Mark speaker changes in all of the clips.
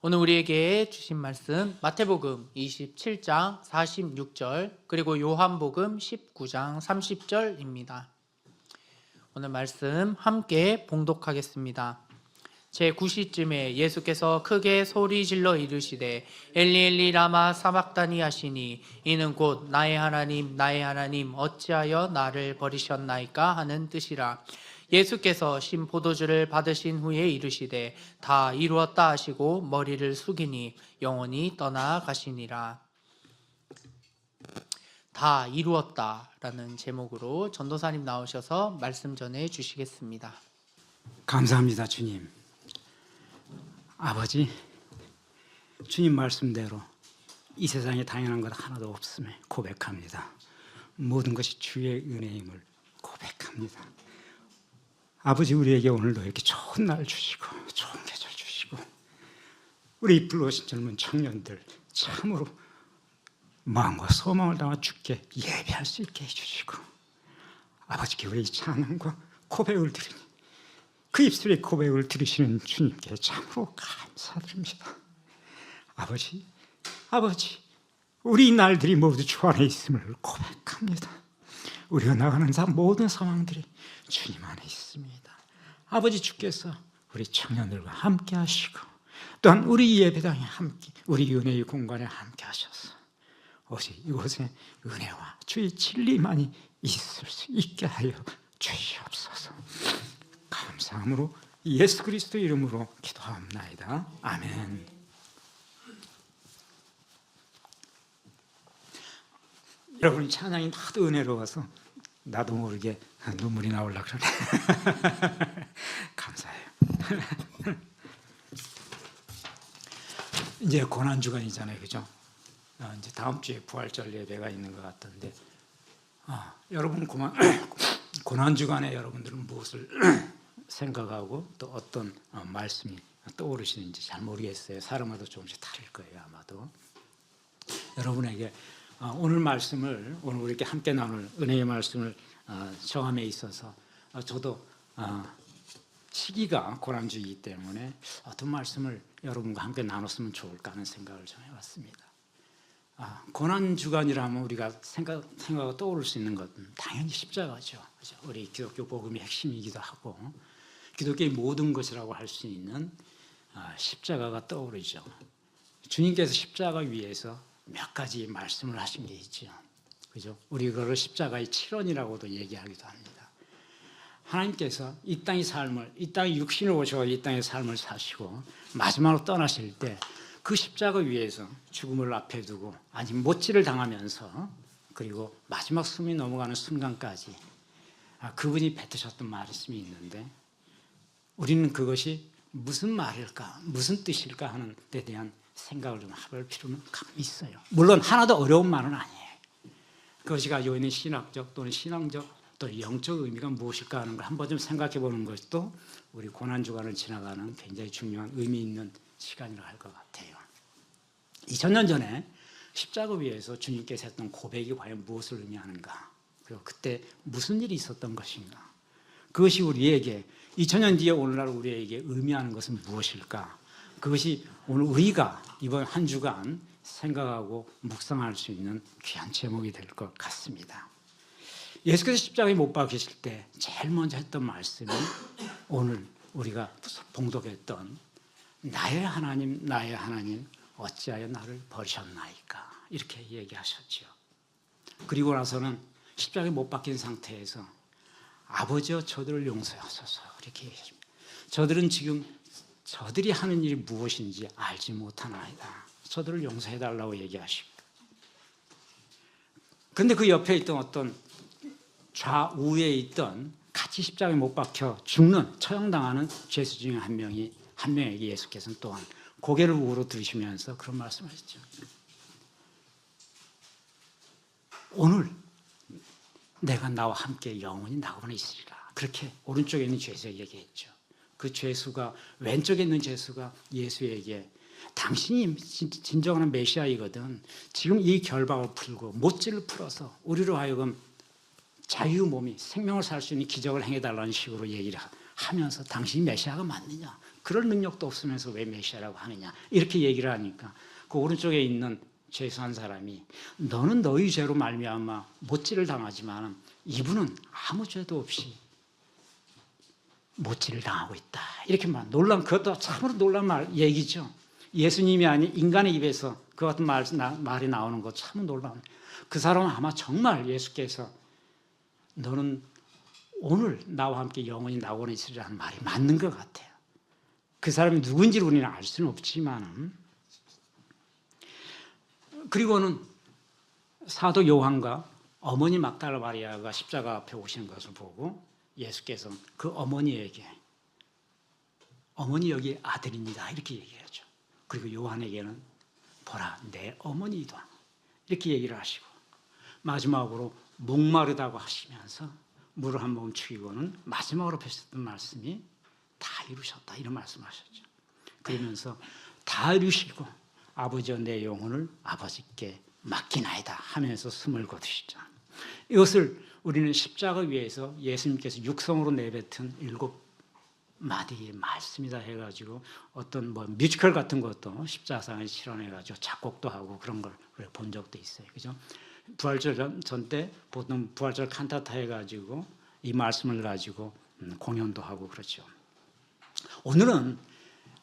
Speaker 1: 오늘 우리에게 주신 말씀 마태복음 27장 46절 그리고 요한복음 19장 30절입니다. 오늘 말씀 함께 봉독하겠습니다. 제9시쯤에 예수께서 크게 소리질러 이르시되 엘리 엘리 라마 사박다니 하시니 이는 곧 나의 하나님 어찌하여 나를 버리셨나이까 하는 뜻이라. 예수께서 신 포도주를 받으신 후에 이르시되 다 이루었다 하시고 머리를 숙이니 영원히 떠나가시니라. 다 이루었다라는 제목으로 전도사님 나오셔서 말씀 전해 주시겠습니다.
Speaker 2: 감사합니다, 주님. 아버지, 주님 말씀대로 이 세상에 당연한 것 하나도 없음을 고백합니다. 모든 것이 주의 은혜임을 고백합니다. 아버지, 우리에게 오늘도 이렇게 좋은 날 주시고 좋은 계절 주시고 우리 불러오신 젊은 청년들 참으로 마음과 소망을 담아 주께 예배할 수 있게 해주시고 아버지께 우리 찬양과 고백을 드리니 그 입술의 고백을 들으시는 주님께 참으로 감사드립니다. 아버지, 우리 날들이 모두 주 안에 있음을 고백합니다. 우리가 나가는 모든 상황들이 주님 안에 있습니다. 아버지, 주께서 우리 청년들과 함께 하시고 또한 우리 예배당에 함께, 우리 은혜의 공간에 함께 하셔서 오직 이곳에 은혜와 주의 진리만이 있을 수 있게 하여 주시옵소서. 감사함으로 예수 그리스도 이름으로 기도합나이다. 아멘. 여러분, 찬양이 하도 은혜로워서 나도 모르게 눈물이 나오려고 그러네. 감사해요. 이제 고난주간이잖아요, 그죠? 이제 다음 주에 부활절 예배가 있는 것 같던데, 여러분 고난주간에 여러분들은 무엇을 생각하고 또 어떤 말씀이 떠오르시는지 잘 모르겠어요. 사람마다 조금씩 다를 거예요, 아마도. 여러분에게 오늘 말씀을, 오늘 우리께 함께 나눌 은혜의 말씀을 정함에 있어서 저도 시기가 고난주이기 때문에 어떤 말씀을 여러분과 함께 나눴으면 좋을까 하는 생각을 좀 해봤습니다. 고난주간이라면 우리가 생각하고 떠오를 수 있는 것은 당연히 십자가죠. 그렇죠? 우리 기독교 복음의 핵심이기도 하고 기독교의 모든 것이라고 할 수 있는 십자가가 떠오르죠. 주님께서 십자가 위에서 몇 가지 말씀을 하신 게 있죠. 그죠? 우리 그걸 십자가의 7원이라고도 얘기하기도 합니다. 하나님께서 이 땅의 삶을, 이 땅에 육신을 오셔서 이 땅의 삶을 사시고 마지막으로 떠나실 때 그 십자가 위에서 죽음을 앞에 두고 아직 못질을 당하면서 그리고 마지막 숨이 넘어가는 순간까지 그분이 뱉으셨던 말씀이 있는데 우리는 그것이 무슨 말일까, 무슨 뜻일까 하는 데 대한 생각을 좀 해볼 필요는 있어요. 물론 하나도 어려운 말은 아니에요. 그것이 가지고 있는 신학적 또는 신앙적 또는 영적 의미가 무엇일까 하는 걸 한번 좀 생각해 보는 것도 우리 고난주간을 지나가는 굉장히 중요한 의미 있는 시간이라고 할 것 같아요. 2000년 전에 십자가 위에서 주님께서 했던 고백이 과연 무엇을 의미하는가, 그리고 그때 무슨 일이 있었던 것인가, 그것이 우리에게 2000년 뒤에 오늘날 우리에게 의미하는 것은 무엇일까, 그것이 오늘 우리가 이번 한 주간 생각하고 묵상할 수 있는 귀한 제목이 될 것 같습니다. 예수께서 십자가에 못 박히실 때 제일 먼저 했던 말씀이 오늘 우리가 봉독했던 나의 하나님 어찌하여 나를 버리셨나이까, 이렇게 얘기하셨죠. 그리고 나서는 십자가에 못 박힌 상태에서 아버지여 저들을 용서하소서, 이렇게 얘기합니다. 저들은 지금 저들이 하는 일이 무엇인지 알지 못하나이다. 저들을 용서해달라고 얘기하시고, 그런데 그 옆에 있던 어떤 좌우에 있던 같이 십자가에 못 박혀 죽는, 처형당하는 죄수 중에 한 명에게 예수께서는 또한 고개를 우으로 들으시면서 그런 말씀하셨죠. 오늘 내가 나와 함께 영원히 나고는 있으리라. 그렇게 오른쪽에 있는 죄수에게 얘기했죠. 그 죄수가, 왼쪽에 있는 죄수가 예수에게 당신이 진정한 메시아이거든. 지금 이 결박을 풀고 못질을 풀어서 우리로 하여금 자유 몸이 생명을 살 수 있는 기적을 행해달라는 식으로 얘기를 하면서 당신이 메시아가 맞느냐, 그럴 능력도 없으면서 왜 메시아라고 하느냐 이렇게 얘기를 하니까 그 오른쪽에 있는 죄수한 사람이 너는 너희 죄로 말미암아 못질을 당하지만 이분은 아무 죄도 없이 못질을 당하고 있다. 이렇게 놀란 그것도 참으로 놀란 얘기죠. 예수님이 아닌 인간의 입에서 그 같은 말이 나오는 거 참 놀라운. 그 사람은 아마 정말 예수께서 너는 오늘 나와 함께 영원히 낙원에 있으리라는 말이 맞는 것 같아요. 그 사람이 누군지를 우리는 알 수는 없지만 그리고는 사도 요한과 어머니 막달라 마리아가 십자가 앞에 오시는 것을 보고 예수께서 그 어머니에게 어머니 여기 아들입니다 이렇게 얘기하죠. 그리고 요한에게는 보라 내 어머니다 이렇게 얘기를 하시고 마지막으로 목마르다고 하시면서 물을 한 모금 죽이고는 마지막으로 펼쳤던 말씀이 다 이루셨다 이런 말씀하셨죠. 그러면서 다 이루시고 아버지여 내 영혼을 아버지께 맡기나이다 하면서 숨을 거두시죠. 이것을 우리는 십자가 위에서 예수님께서 육성으로 내뱉은 7마디의 말씀이다 해가지고 어떤 뮤지컬 같은 것도 십자가상에 실현해가지고 작곡도 하고 그런 걸 본 적도 있어요. 그죠? 부활절 전 때 보통 부활절 칸타타 해가지고 이 말씀을 가지고 공연도 하고 그렇죠. 오늘은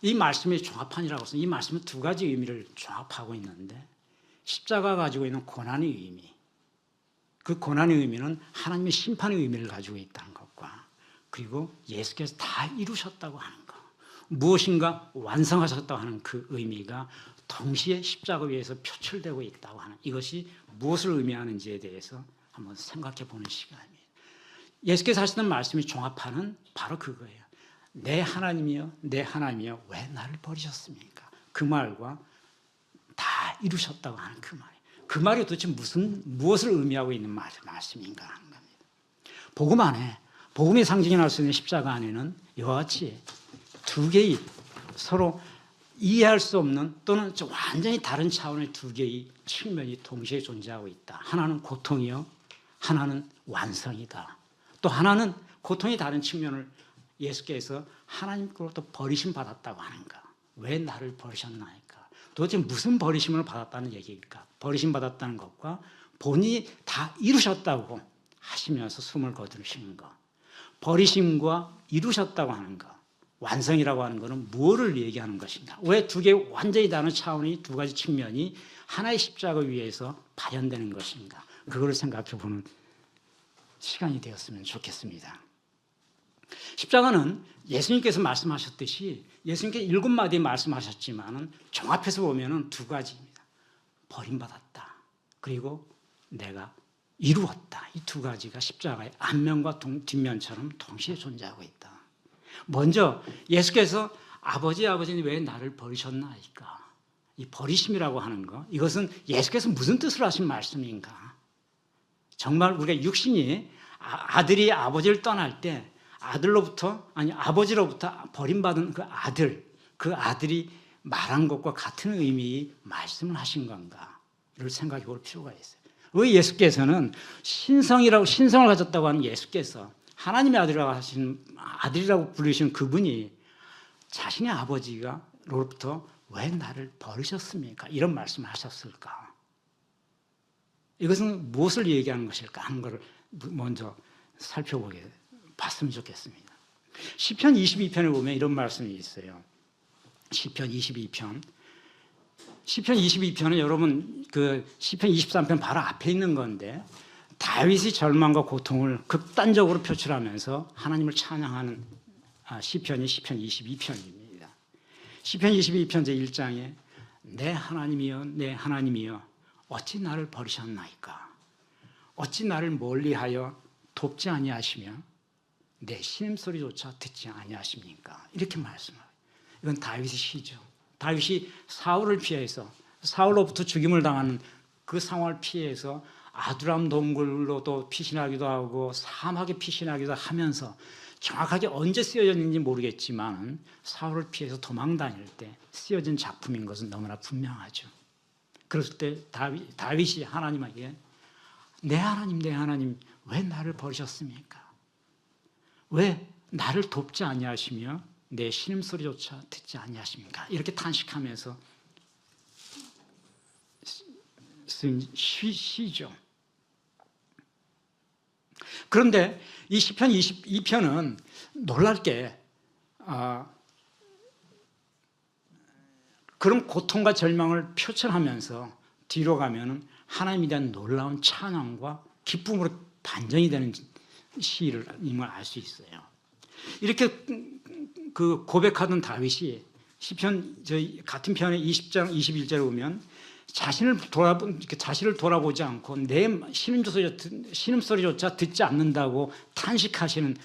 Speaker 2: 이 말씀의 종합판이라고 해서 이 말씀은 두 가지 의미를 종합하고 있는데 십자가가 가지고 있는 고난의 의미, 그 고난의 의미는 하나님의 심판의 의미를 가지고 있다는 것과 그리고 예수께서 다 이루셨다고 하는 것, 무엇인가 완성하셨다고 하는 그 의미가 동시에 십자가 위에서 표출되고 있다고 하는 이것이 무엇을 의미하는지에 대해서 한번 생각해 보는 시간입니다. 예수께서 하시는 말씀의 종합판은 바로 그거예요. 내 하나님이여 내 하나님이여 왜 나를 버리셨습니까? 그 말과 다 이루셨다고 하는 그 말이에요. 그 말이 도대체 무엇을 의미하고 있는 말씀인가 하는 겁니다. 복음 안에 복음의 상징이 날 수 있는 십자가 안에는 이와 같이 두 개의 서로 이해할 수 없는 또는 완전히 다른 차원의 두 개의 측면이 동시에 존재하고 있다. 하나는 고통이요 하나는 완성이다. 또 하나는 고통이 다른 측면을 예수께서 하나님께로부터 버리심 받았다고 하는가? 왜 나를 버리셨나이까? 도대체 무슨 버리심을 받았다는 얘기일까? 버리심 받았다는 것과 본인이 다 이루셨다고 하시면서 숨을 거두시는 것. 버리심과 이루셨다고 하는 것. 완성이라고 하는 것은 무엇을 얘기하는 것인가? 왜 두 개 완전히 다른 차원의 두 가지 측면이 하나의 십자가 위에서 발현되는 것인가? 그걸 생각해 보는 시간이 되었으면 좋겠습니다. 십자가는 예수님께서 말씀하셨듯이 예수님께서 7마디 말씀하셨지만 종합해서 보면 두 가지입니다. 버림받았다. 그리고 내가 이루었다. 이 두 가지가 십자가의 앞면과 뒷면처럼 동시에 존재하고 있다. 먼저 예수께서 아버지는 왜 나를 버리셨나이까? 이 버리심이라고 하는 거 이것은 예수께서 무슨 뜻을 하신 말씀인가? 정말 우리가 육신이 아들이 아버지를 떠날 때 아버지로부터 버림받은 그 아들이 말한 것과 같은 의미의 말씀을 하신 건가를 생각해 볼 필요가 있어요. 왜 예수께서는 신성을 가졌다고 하는 예수께서 하나님의 아들이라고 부르시는 그분이 자신의 아버지로부터 왜 나를 버리셨습니까? 이런 말씀을 하셨을까? 이것은 무엇을 얘기하는 것일까 하는 것을 먼저 봤으면 좋겠습니다. 시편 22편에 보면 이런 말씀이 있어요. 시편 22편은 여러분 그 시편 23편 바로 앞에 있는 건데 다윗의 절망과 고통을 극단적으로 표출하면서 하나님을 찬양하는 시편이 시편 22편입니다. 시편 22편 제1장에 내 하나님이여 내 하나님이여 어찌 나를 버리셨나이까? 어찌 나를 멀리하여 돕지 아니하시며 내 신음소리조차 듣지 아니하십니까? 이렇게 말씀해요. 이건 다윗의 시죠. 다윗이 사울을 피해서 사울로부터 죽임을 당하는 그 상황을 피해서 아두람 동굴로도 피신하기도 하고 사막에 피신하기도 하면서 정확하게 언제 쓰여졌는지 모르겠지만 사울을 피해서 도망 다닐 때 쓰여진 작품인 것은 너무나 분명하죠. 그랬을 때 다윗이 하나님에게 내 하나님 왜 나를 버리셨습니까? 왜 나를 돕지 아니하시며 내 신음소리조차 듣지 아니하십니까? 이렇게 탄식하면서 쓴 시죠. 그런데 이 시편 22편은 놀랄 게 그런 고통과 절망을 표출하면서 뒤로 가면은 하나님에 대한 놀라운 찬양과 기쁨으로 반전이 되는 시를 임을 알 수 있어요. 이렇게 그 고백하던 다윗이 시편 저희 같은 편의 20장 21절에 보면 자신을 돌아보지 않고 내 신음소리조차 듣지 않는다고 탄식하는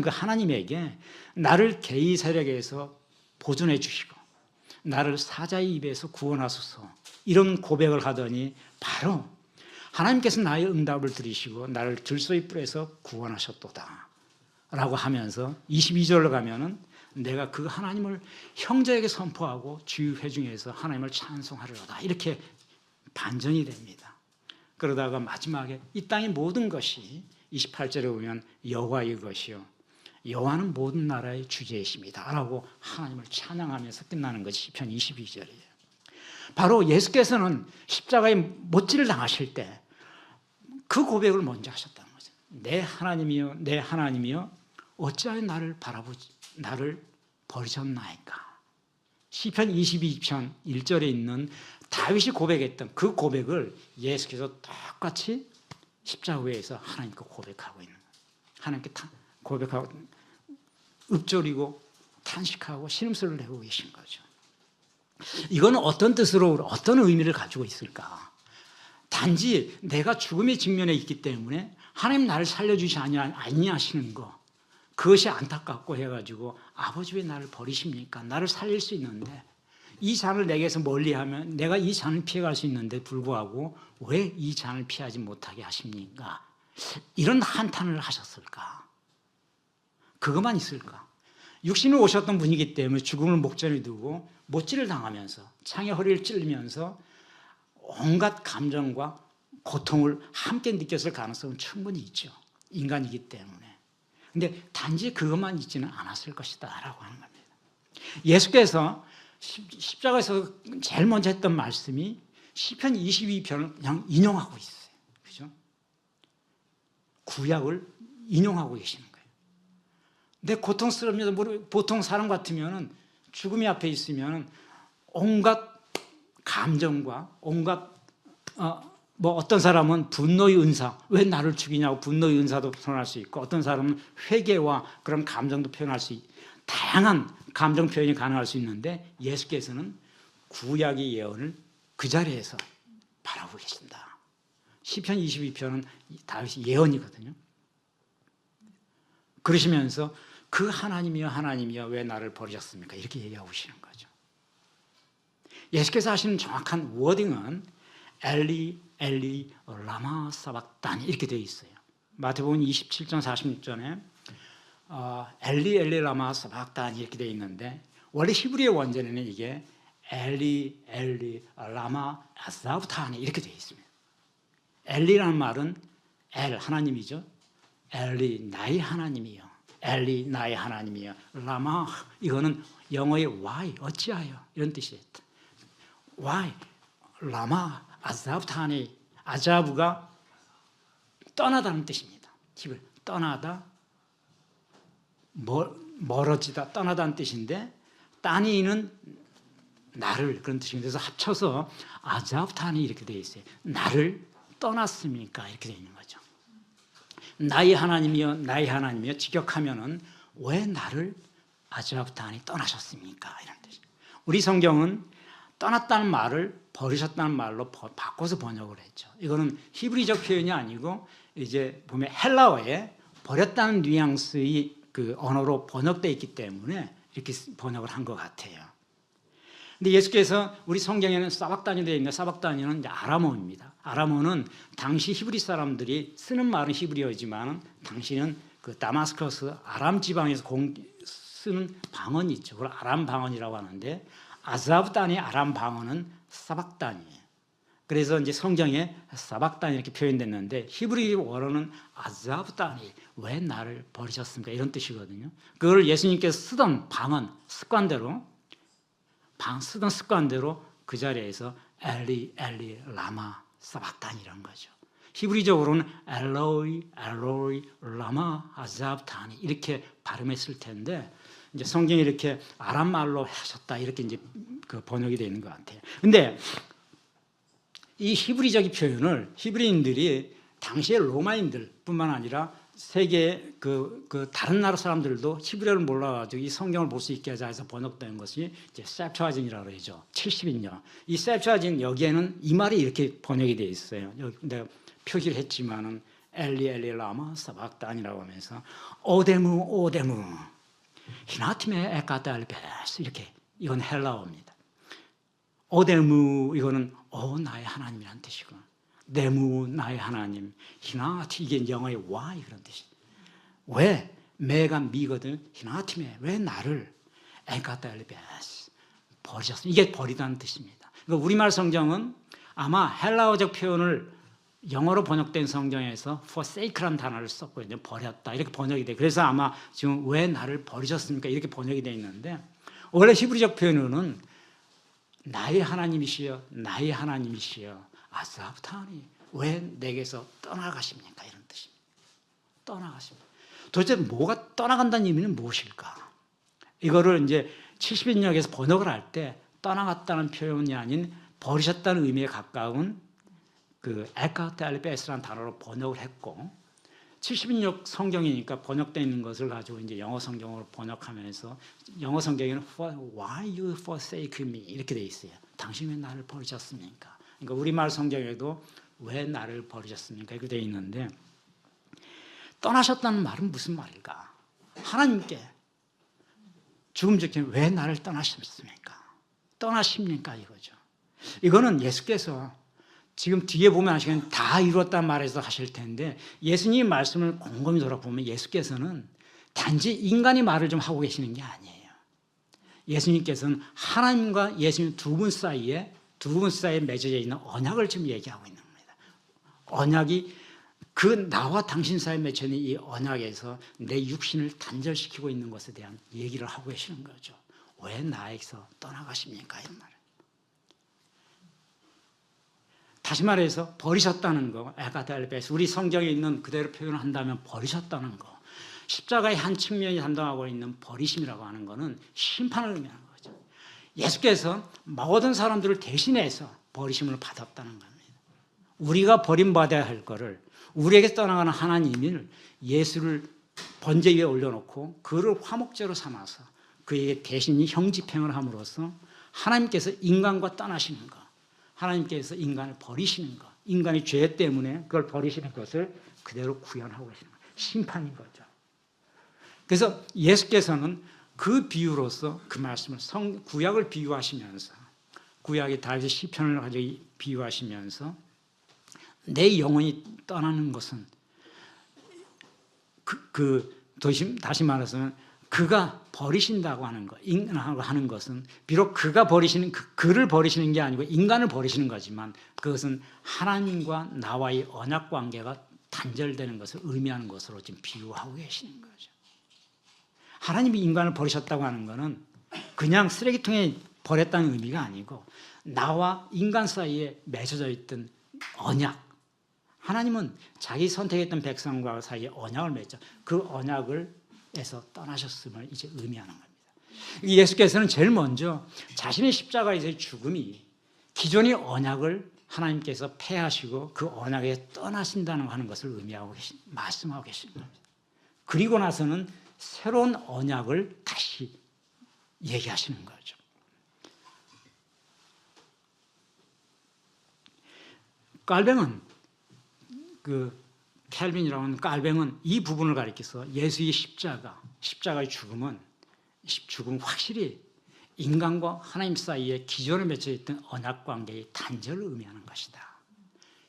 Speaker 2: 그 하나님에게 나를 개의 세력에서 보존해 주시고 나를 사자의 입에서 구원하소서 이런 고백을 하더니 바로 하나님께서 나의 응답을 들으시고 나를 들소의 뿔에서 구원하셨도다 라고 하면서 22절로 가면은 내가 그 하나님을 형제에게 선포하고 주의 회중에서 하나님을 찬송하리로다 이렇게 반전이 됩니다. 그러다가 마지막에 이 땅의 모든 것이 28절에 보면 여호와의 것이요 여호와는 모든 나라의 주제이십니다 라고 하나님을 찬양하면서 끝나는 것이 시편 22절이에요. 바로 예수께서는 십자가에 못질을 당하실 때 그 고백을 먼저 하셨다는 거죠. 내 하나님이여 내 하나님이여 어찌하여 나를 버리셨나이까. 시편 22편 1절에 있는 다윗이 고백했던 그 고백을 예수께서 똑같이 십자가 위에서 하나님께 고백하고 있는 거예요. 하나님께 고백하고 읊조리고 탄식하고 신음소리를 내고 계신 거죠. 이거는 어떤 뜻으로 어떤 의미를 가지고 있을까? 단지 내가 죽음의 직면에 있기 때문에 하나님 나를 살려주시 아니하시는 거 그것이 안타깝고 해가지고 아버지 왜 나를 버리십니까? 나를 살릴 수 있는데 이 잔을 내게서 멀리하면 내가 이 잔을 피해갈 수 있는데 불구하고 왜 이 잔을 피하지 못하게 하십니까? 이런 한탄을 하셨을까? 그것만 있을까? 육신을 오셨던 분이기 때문에 죽음을 목전에 두고 못질을 당하면서 창에 허리를 찔리면서 온갖 감정과 고통을 함께 느꼈을 가능성은 충분히 있죠. 인간이기 때문에. 근데 단지 그것만 있지는 않았을 것이다 라고 하는 겁니다. 예수께서 십자가에서 제일 먼저 했던 말씀이 시편 22편을 그냥 인용하고 있어요. 그죠? 구약을 인용하고 계시는 거예요. 근데 고통스럽면 보통 사람 같으면 죽음이 앞에 있으면 온갖 감정과 온갖 어떤 사람은 분노의 은사 왜 나를 죽이냐고 분노의 은사도 표현할 수 있고 어떤 사람은 회개와 그런 감정도 표현할 수 있고 다양한 감정 표현이 가능할 수 있는데 예수께서는 구약의 예언을 그 자리에서 바라보고 계신다. 시편 22편은 다윗의 예언이거든요. 그러시면서 그 하나님이여 하나님이여 왜 나를 버리셨습니까? 이렇게 얘기하고 계시는 거죠. 예수께서 하시는 정확한 워딩은 엘리 엘리 라마 사박다니 이렇게 되어 있어요. 마태복음 27장 46절에 엘리 엘리 라마 사박다니 이렇게 되어 있는데 원래 히브리어 원전에는 이게 엘리 엘리 라마 아사브타니 이렇게 되어 있습니다. 엘리라는 말은 엘 하나님이죠. 엘리 나의 하나님이요. 엘리 나의 하나님이요. 라마 이거는 영어의 why 어찌하여 이런 뜻이에요. why 라마 아자브타니 아자브가 떠나다는 뜻입니다. 집을 떠나다 멀어지다 떠나다는 뜻인데 따니는 나를 그런 뜻입니다. 그래서 합쳐서 아자브타니 이렇게 되어 있어요. 나를 떠났습니까? 이렇게 되어 있는 거죠. 나의 하나님이여 나의 하나님이여 직역하면은 왜 나를 아자브타니 떠나셨습니까? 이런 뜻이에요. 우리 성경은 떠났다는 말을 버리셨다는 말로 바꿔서 번역을 했죠. 이거는 히브리적 표현이 아니고 이제 보면 헬라어에 버렸다는 뉘앙스의 그 언어로 번역되어 있기 때문에 이렇게 번역을 한 것 같아요. 근데 예수께서 우리 성경에는 사박다니 되어 있는데 사박다니는 이제 아람어입니다. 아람어는 당시 히브리 사람들이 쓰는 말은 히브리어지만 당시는 그 다마스커스 아람 지방에서 쓰는 방언이 있죠. 그걸 아람 방언이라고 하는데 아자브다니 아람 방언은 사박다니예요. 그래서 이제 성경에 사박단 이렇게 표현됐는데 히브리 원어는 아자브단이 왜 나를 버리셨습니까? 이런 뜻이거든요. 그걸 예수님께서 쓰던 방언 습관대로 쓰던 습관대로 그 자리에서 엘리 엘리 라마 사박단이라는 거죠. 히브리적으로는 엘로이 엘로이 라마 아자브타니 이렇게 발음했을 텐데 이제 성경이 이렇게 아람 말로 하셨다 이렇게 이제 그 번역이 되는 것 같아요. 근데 이 히브리적인 표현을 히브리인들이 당시의 로마인들뿐만 아니라 세계 그 다른 나라 사람들도 히브리어를 몰라가지고 이 성경을 볼 수 있게 하자 해서 번역된 것이 이제 셉투아진이라고 그러죠. 70인요. 이 셉투아진 여기에는 이 말이 이렇게 번역이 되어 있어요. 여기 내가 표기를 했지만은 엘리 엘리 라마 사박단이라고 하면서 오데무 오데무 히나티메 에카달베스 이렇게 이건 헬라어입니다. 오데무 이거는 오 나의 하나님이라는 뜻이고 네무 나의 하나님 히나티 이게 영어의 why 그런 뜻이 왜 매가 미거든 히나티메 왜 나를 에카달베스 버리셨어 이게 버리다는 뜻입니다. 그러니까 우리말 성경은 아마 헬라어적 표현을 영어로 번역된 성경에서 forsake라는 단어를 썼고 이제 버렸다 이렇게 번역이 돼. 그래서 아마 지금 왜 나를 버리셨습니까 이렇게 번역이 돼 있는데 원래 히브리적 표현으로는 나의 하나님이시여 나의 하나님이시여 아사브타니 왜 내게서 떠나가십니까 이런 뜻입니다. 떠나가십니다. 도대체 뭐가 떠나간다는 의미는 무엇일까? 이거를 이제 70인역에서 번역을 할 때 떠나갔다는 표현이 아닌 버리셨다는 의미에 가까운 그 에카텔베스라는 단어로 번역을 했고 70인역 성경이니까 번역되어 있는 것을 가지고 이제 영어 성경으로 번역하면서 영어 성경에는 Why you forsake me 이렇게 돼 있어요. 당신 왜 나를 버리셨습니까? 그러니까 우리말 성경에도 왜 나를 버리셨습니까? 이렇게 돼 있는데 떠나셨다는 말은 무슨 말일까? 하나님께 죽음 직전에 왜 나를 떠나셨습니까? 떠나십니까? 이거죠. 이거는 예수께서 지금 뒤에 보면 아시겠지만 다 이루었다는 말에서 하실 텐데 예수님 말씀을 곰곰이 돌아보면 예수께서는 단지 인간이 말을 좀 하고 계시는 게 아니에요. 예수님께서는 하나님과 예수님 두 분 사이에 맺어져 있는 언약을 지금 얘기하고 있는 겁니다. 언약이 그 나와 당신 사이에 맺혀 있는 이 언약에서 내 육신을 단절시키고 있는 것에 대한 얘기를 하고 계시는 거죠. 왜 나에게서 떠나가십니까? 이런 말을. 다시 말해서 버리셨다는 거, 에가달베스 우리 성경에 있는 그대로 표현을 한다면 버리셨다는 거. 십자가의 한 측면이 담당하고 있는 버리심이라고 하는 것은 심판을 의미하는 거죠. 예수께서 모든 사람들을 대신해서 버리심을 받았다는 겁니다. 우리가 버림받아야 할 거를 우리에게 떠나가는 하나님을 예수를 번제 위에 올려놓고 그를 화목제로 삼아서 그에게 대신 형집행을 함으로써 하나님께서 인간과 떠나시는 것 하나님께서 인간을 버리시는 것, 인간의 죄 때문에 그걸 버리시는 것을 그대로 구현하고 계시는 것, 심판인 거죠. 그래서 예수께서는 그 비유로서 그 말씀을 구약을 비유하시면서 구약의 다윗의 시편을 가지고 비유하시면서 내 영혼이 떠나는 것은 다시 말해서는 그가 버리신다고 하는 것, 하는 것은 비록 그가 버리시는 그를 버리시는 게 아니고 인간을 버리시는 거지만 그것은 하나님과 나와의 언약 관계가 단절되는 것을 의미하는 것으로 지금 비유하고 계시는 거죠. 하나님이 인간을 버리셨다고 하는 것은 그냥 쓰레기통에 버렸다는 의미가 아니고 나와 인간 사이에 맺어져 있던 언약. 하나님은 자기 선택했던 백성과 사이에 언약을 맺죠. 그 언약을 에서 떠나셨음을 이제 의미하는 겁니다. 예수께서는 제일 먼저 자신의 십자가에서의 죽음이 기존의 언약을 하나님께서 폐하시고 그 언약에 떠나신다는 하는 것을 의미하고 말씀하고 계신 겁니다. 그리고 나서는 새로운 언약을 다시 얘기하시는 거죠. 깔뱅은 켈빈이라고 하는 깔뱅은 이 부분을 가리켜서 예수의 십자가의 죽음은 확실히 인간과 하나님 사이에 기존에 맺혀 있던 언약 관계의 단절을 의미하는 것이다.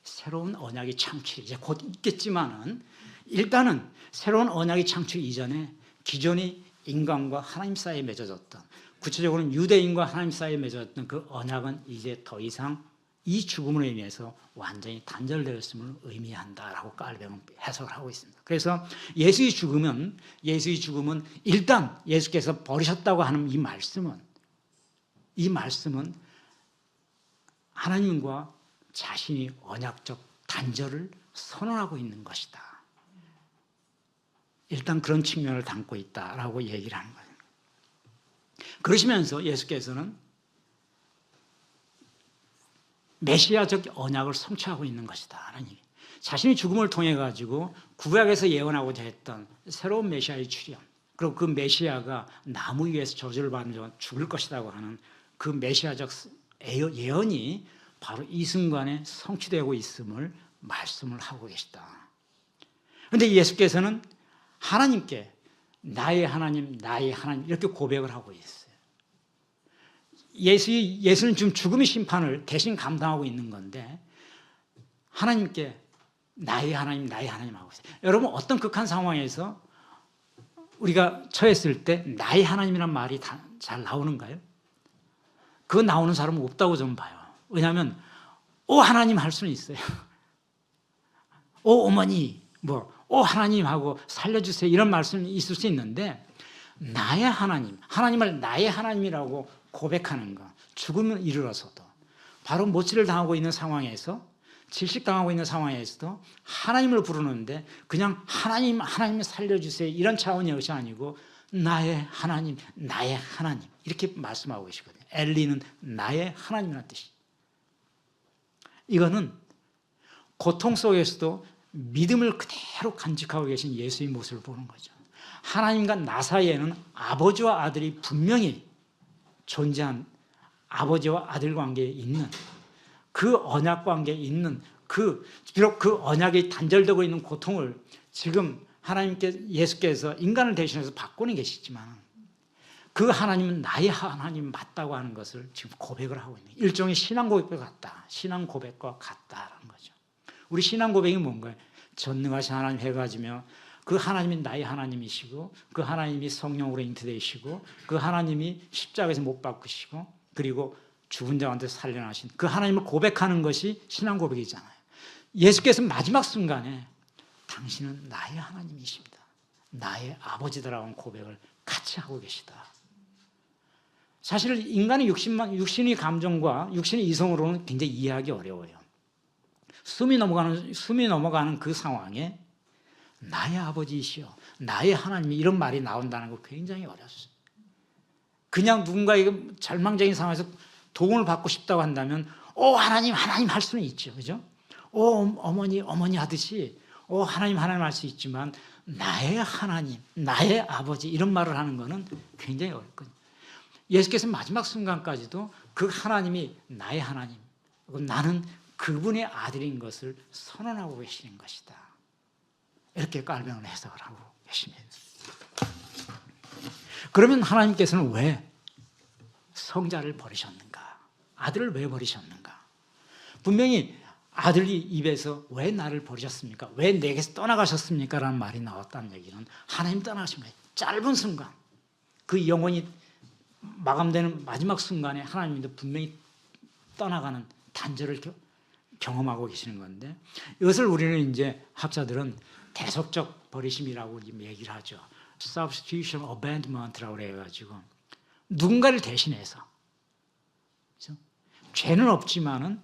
Speaker 2: 새로운 언약의 창출 이제 곧 있겠지만은 일단은 새로운 언약의 창출 이전에 기존의 인간과 하나님 사이에 맺어졌던 구체적으로는 유대인과 하나님 사이에 맺어졌던 그 언약은 이제 더 이상 이 죽음으로 인해서 완전히 단절되었음을 의미한다라고 깔병은 해석을 하고 있습니다. 그래서 예수의 죽음은 일단 예수께서 버리셨다고 하는 이 말씀은 하나님과 자신이 언약적 단절을 선언하고 있는 것이다. 일단 그런 측면을 담고 있다라고 얘기를 하는 거예요. 그러시면서 예수께서는 메시아적 언약을 성취하고 있는 것이다. 하나님. 자신의 죽음을 통해 가지고 구약에서 예언하고자 했던 새로운 메시아의 출현, 그리고 그 메시아가 나무 위에서 저주를 받으며 죽을 것이라고 하는 그 메시아적 예언이 바로 이 순간에 성취되고 있음을 말씀을 하고 계시다. 그런데 예수께서는 하나님께 나의 하나님 이렇게 고백을 하고 있어요. 예수는 지금 죽음의 심판을 대신 감당하고 있는 건데 하나님께 나의 하나님 하고 있어요. 여러분, 어떤 극한 상황에서 우리가 처했을 때 나의 하나님이란 말이 잘 나오는가요? 그거 나오는 사람은 없다고 저는 봐요. 왜냐하면 오 하나님 할 수는 있어요. 오 어머니 오 하나님 하고 살려주세요 이런 말씀이 있을 수 있는데 나의 하나님을 나의 하나님이라고 고백하는 것, 죽음을 이르러서도 바로 모치를 당하고 있는 상황에서 질식당하고 있는 상황에서도 하나님을 부르는데 그냥 하나님 살려주세요 이런 차원의 것이 아니고 나의 하나님 이렇게 말씀하고 계시거든요. 엘리는 나의 하나님이라는 뜻이에요. 이거는 고통 속에서도 믿음을 그대로 간직하고 계신 예수의 모습을 보는 거죠. 하나님과 나 사이에는 아버지와 아들이 분명히 존재한 아버지와 아들 관계에 있는 그 언약 관계에 있는 비록 그 언약이 단절되고 있는 고통을 지금 예수께서 인간을 대신해서 받고는 계시지만 그 하나님은 나의 하나님 맞다고 하는 것을 지금 고백을 하고 있는 일종의 신앙 고백과 같다라는 거죠. 우리 신앙 고백이 뭔가요? 전능하신 하나님 해가지며 그 하나님이 나의 하나님이시고 그 하나님이 성령으로 잉태되시고 그 하나님이 십자가에서 못 박으시고 그리고 죽은 자한테 살려나신 그 하나님을 고백하는 것이 신앙 고백이잖아요. 예수께서 마지막 순간에 당신은 나의 하나님이십니다. 나의 아버지다라고 하는 고백을 같이 하고 계시다. 사실 인간의 육신의 감정과 육신의 이성으로는 굉장히 이해하기 어려워요. 숨이 넘어가는 그 상황에 나의 아버지이시여 나의 하나님이 이런 말이 나온다는 거 굉장히 어렵습니다. 그냥 누군가에게 절망적인 상황에서 도움을 받고 싶다고 한다면 오 하나님 할 수는 있죠. 그죠? 오 어머니 하듯이 오 하나님 할 수 있지만 나의 하나님 나의 아버지 이런 말을 하는 거는 굉장히 어렵거든요. 예수께서 마지막 순간까지도 그 하나님이 나의 하나님 나는 그분의 아들인 것을 선언하고 계시는 것이다. 이렇게 깔병을 해석을 하고 계십니다. 그러면 하나님께서는 왜 성자를 버리셨는가? 아들을 왜 버리셨는가? 분명히 아들이 입에서 왜 나를 버리셨습니까? 왜 내게서 떠나가셨습니까? 라는 말이 나왔다는 얘기는 하나님 떠나가신 거예요. 짧은 순간 그 영혼이 마감되는 마지막 순간에 하나님도 분명히 떠나가는 단절을 경험하고 계시는 건데 이것을 우리는 이제 학자들은 대속적 버리심이라고 얘기를 하죠. Substitution Abandonment라고 해가지고 누군가를 대신해서 그렇죠? 죄는 없지만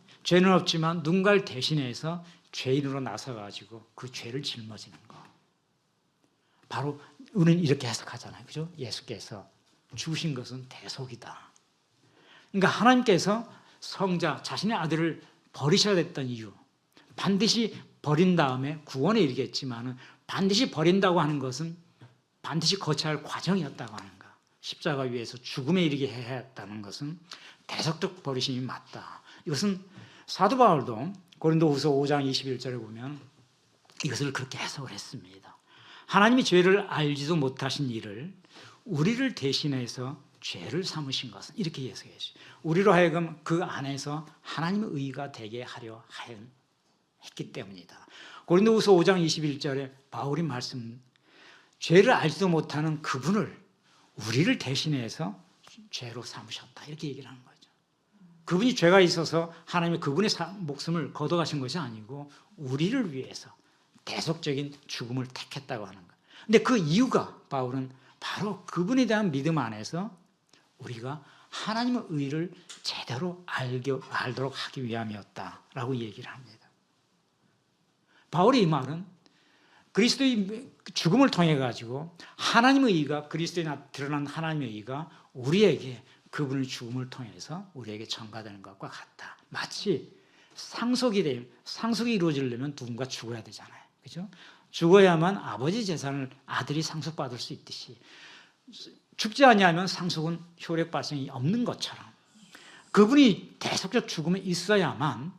Speaker 2: 누군가를 대신해서 죄인으로 나서가지고 그 죄를 짊어지는 거. 바로 우리는 이렇게 해석하잖아요, 그죠? 예수께서 주신 것은 대속이다. 그러니까 하나님께서 성자 자신의 아들을 버리셔야 됐던 이유, 반드시 버린 다음에 구원에 이르겠지만은 반드시 버린다고 하는 것은 반드시 거쳐야 할 과정이었다고 하는가. 십자가 위에서 죽음에 이르게 해야 했다는 것은 대속적 버리심이 맞다. 이것은 사도 바울도 고린도후서 5장 21절에 보면 이것을 그렇게 해석을 했습니다. 하나님이 죄를 알지도 못하신 이를 우리를 대신해서 죄를 삼으신 것은 이렇게 해석했어요. 우리로 하여금 그 안에서 하나님의 의가 되게 하려 했기 때문이다. 고린도후서 5장 21절에 바울이 말씀 죄를 알지도 못하는 그분을 우리를 대신해서 죄로 삼으셨다 이렇게 얘기를 하는 거죠. 그분이 죄가 있어서 하나님이 그분의 목숨을 걷어가신 것이 아니고 우리를 위해서 대속적인 죽음을 택했다고 하는 거예요. 근데 그 이유가 바울은 바로 그분에 대한 믿음 안에서 우리가 하나님의 의를 제대로 알도록 하기 위함이었다라고 얘기를 합니다. 바울의 이 말은 그리스도의 죽음을 통해 가지고 하나님의 의가, 그리스도에 드러난 하나님의 의가 우리에게 그분의 죽음을 통해서 우리에게 전가되는 것과 같다. 마치 상속이 이루어지려면 누군가 죽어야 되잖아요. 그죠? 죽어야만 아버지 재산을 아들이 상속받을 수 있듯이 죽지 아니하면 상속은 효력 발생이 없는 것처럼 그분이 대속적 죽음에 있어야만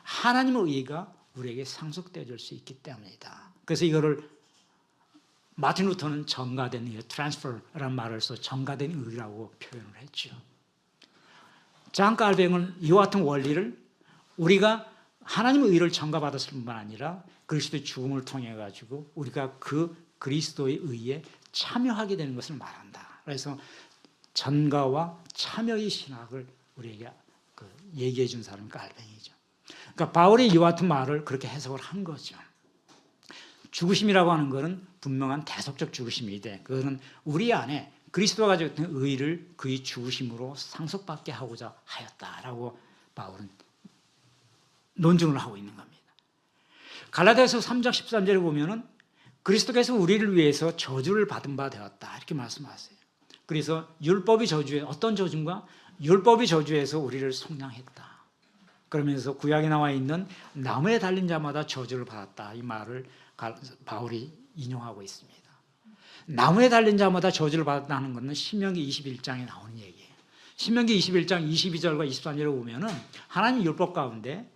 Speaker 2: 하나님의 의가 우리에게 상속되어 줄 수 있기 때문이다. 그래서 이거를 마틴 루터는 전가된 의, transfer라는 말을 써 전가된 의라고 표현을 했죠. 잔 깔뱅은 이와 같은 원리를 우리가 하나님의 의를 전가받았을 뿐만 아니라 그리스도의 죽음을 통해 가지고 우리가 그 그리스도의 의에 참여하게 되는 것을 말한다. 그래서 전가와 참여의 신학을 우리에게 얘기해 준 사람이 깔뱅이죠. 그러니까 바울이 이와 같은 말을 그렇게 해석을 한 거죠. 죽으심이라고 하는 것은 분명한 대속적 죽으심인데 그것은 우리 안에 그리스도가 가지고 있는 의를 그의 죽으심으로 상속받게 하고자 하였다라고 바울은 논증을 하고 있는 겁니다. 갈라디아서 3장 13절에 보면은 그리스도께서 우리를 위해서 저주를 받은 바 되었다 이렇게 말씀하세요. 그래서 율법이 저주에 어떤 저주인가? 율법이 저주에서 우리를 속량했다. 그러면서 구약에 나와 있는 나무에 달린 자마다 저주를 받았다. 이 말을 바울이 인용하고 있습니다. 나무에 달린 자마다 저주를 받았다는 것은 신명기 21장에 나오는 얘기예요. 신명기 21장 22절과 23절에 보면은 하나님 율법 가운데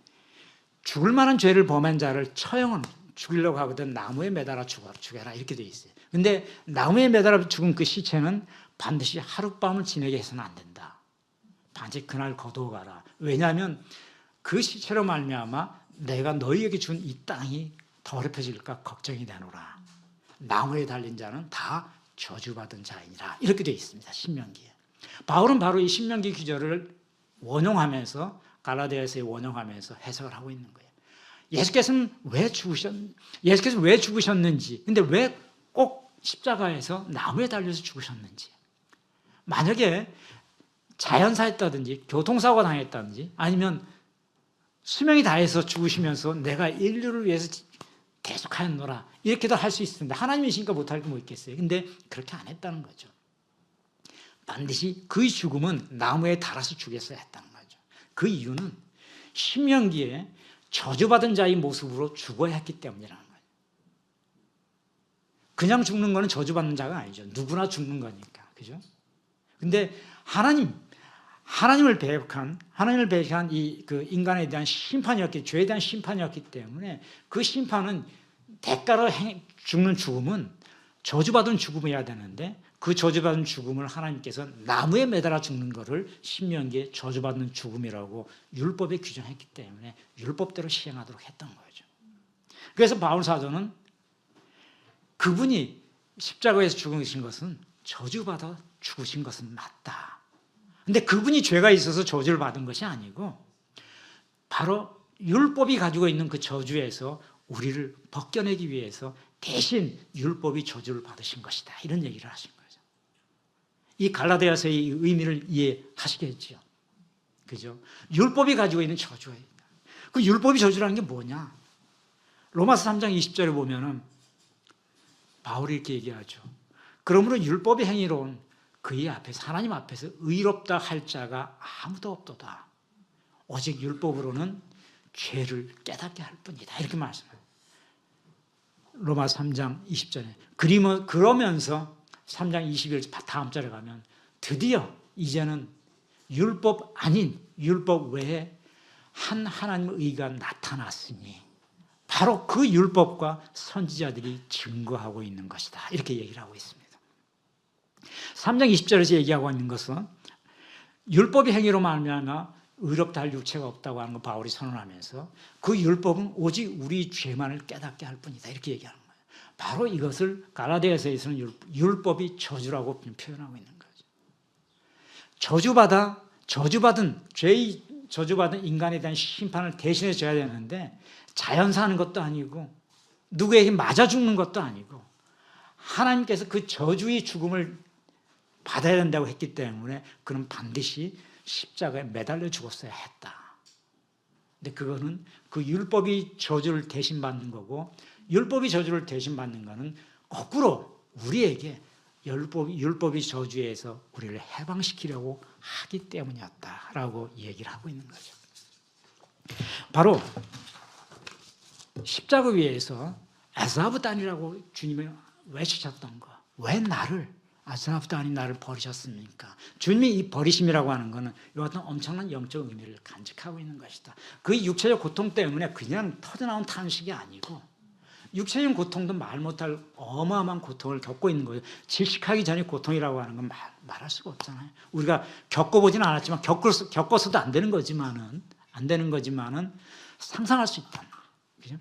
Speaker 2: 죽을 만한 죄를 범한 자를 처형은 죽이려고 하거든 나무에 매달아 죽여라 이렇게 돼 있어요. 근데 나무에 매달아 죽은 그 시체는 반드시 하룻밤을 지내게 해서는 안 된다. 반드시 그날 거두어가라. 왜냐하면 그 시체로 말미암아 내가 너희에게 준 이 땅이 더럽혀질까 걱정이 되노라. 나무에 달린 자는 다 저주받은 자이니라. 이렇게 되어 있습니다. 신명기에. 바울은 바로 이 신명기 구절을 원용하면서 갈라디아서에 원용하면서 해석을 하고 있는 거예요. 예수께서 왜 죽으셨는지, 근데 왜 꼭 십자가에서 나무에 달려서 죽으셨는지, 만약에 자연사했다든지 교통사고가 당했다든지 아니면 수명이 다해서 죽으시면서 내가 인류를 위해서 계속하였노라 이렇게도 할 수 있습니다. 하나님이시니까 못할 게 뭐 있겠어요. 근데 그렇게 안 했다는 거죠. 반드시 그의 죽음은 나무에 달아서 죽였어야 했다는 거죠. 그 이유는 신명기에 저주받은 자의 모습으로 죽어야 했기 때문이라는 거예요. 그냥 죽는 거는 저주받는 자가 아니죠. 누구나 죽는 거니까. 그죠? 근데 하나님을 배역한 이 그 인간에 대한 심판이었기, 죄에 대한 심판이었기 때문에 그 심판은 대가로 죽는 죽음은 저주받은 죽음이어야 되는데 그 저주받은 죽음을 하나님께서 나무에 매달아 죽는 것을 신명기에 저주받는 죽음이라고 율법에 규정했기 때문에 율법대로 시행하도록 했던 거죠. 그래서 바울 사도는 그분이 십자가에서 죽으신 것은 저주받아 죽으신 것은 맞다. 근데 그분이 죄가 있어서 저주를 받은 것이 아니고 바로 율법이 가지고 있는 그 저주에서 우리를 벗겨내기 위해서 대신 율법이 저주를 받으신 것이다. 이런 얘기를 하신 거죠. 이 갈라디아서의 의미를 이해하시겠죠. 그죠? 율법이 가지고 있는 저주예요. 그 율법이 저주라는 게 뭐냐? 로마서 3장 20절에 보면은 바울이 이렇게 얘기하죠. 그러므로 율법의 행위로는 그의 앞에서 하나님 앞에서 의롭다 할 자가 아무도 없도다. 오직 율법으로는 죄를 깨닫게 할 뿐이다. 이렇게 말씀해요. 로마 3장 20절에. 그러면서 3장 21절 다음 절에 가면 드디어 이제는 율법 아닌 율법 외에 한 하나님의 의가 나타났으니 바로 그 율법과 선지자들이 증거하고 있는 것이다. 이렇게 얘기를 하고 있습니다. 3장 20절에서 얘기하고 있는 것은 율법의 행위로 말미암아 의롭다 할 육체가 없다고 하는 거 바울이 선언하면서 그 율법은 오직 우리 죄만을 깨닫게 할 뿐이다. 이렇게 얘기하는 거예요. 바로 이것을 갈라디아서에서는 율법이 저주라고 표현하고 있는 거죠. 저주받아 저주받은 인간에 대한 심판을 대신해 줘야 되는데 자연사 하는 것도 아니고 누구에게 맞아 죽는 것도 아니고 하나님께서 그 저주의 죽음을 받아야 된다고 했기 때문에 그는 반드시 십자가에 매달려 죽었어야 했다. 근데 그거는 그 율법이 저주를 대신 받는 거고, 율법이 저주를 대신 받는 거는 거꾸로 우리에게 율법이 저주에서 우리를 해방시키려고 하기 때문이었다라고 얘기를 하고 있는 거죠. 바로 십자가 위에서 아사브단이라고 주님이 외치셨던 거. 왜 아사브단이 나를 버리셨습니까? 주님이 이 버리심이라고 하는 것은 이와 같은 엄청난 영적 의미를 간직하고 있는 것이다. 그 육체적 고통 때문에 그냥 터져나온 탄식이 아니고 육체적 고통도 말 못할 어마어마한 고통을 겪고 있는 거예요. 질식하기 전의 고통이라고 하는 건 말할 수가 없잖아요. 우리가 겪어보지는 않았지만 겪어서도 안 되는 거지만은 상상할 수 있다. 그죠?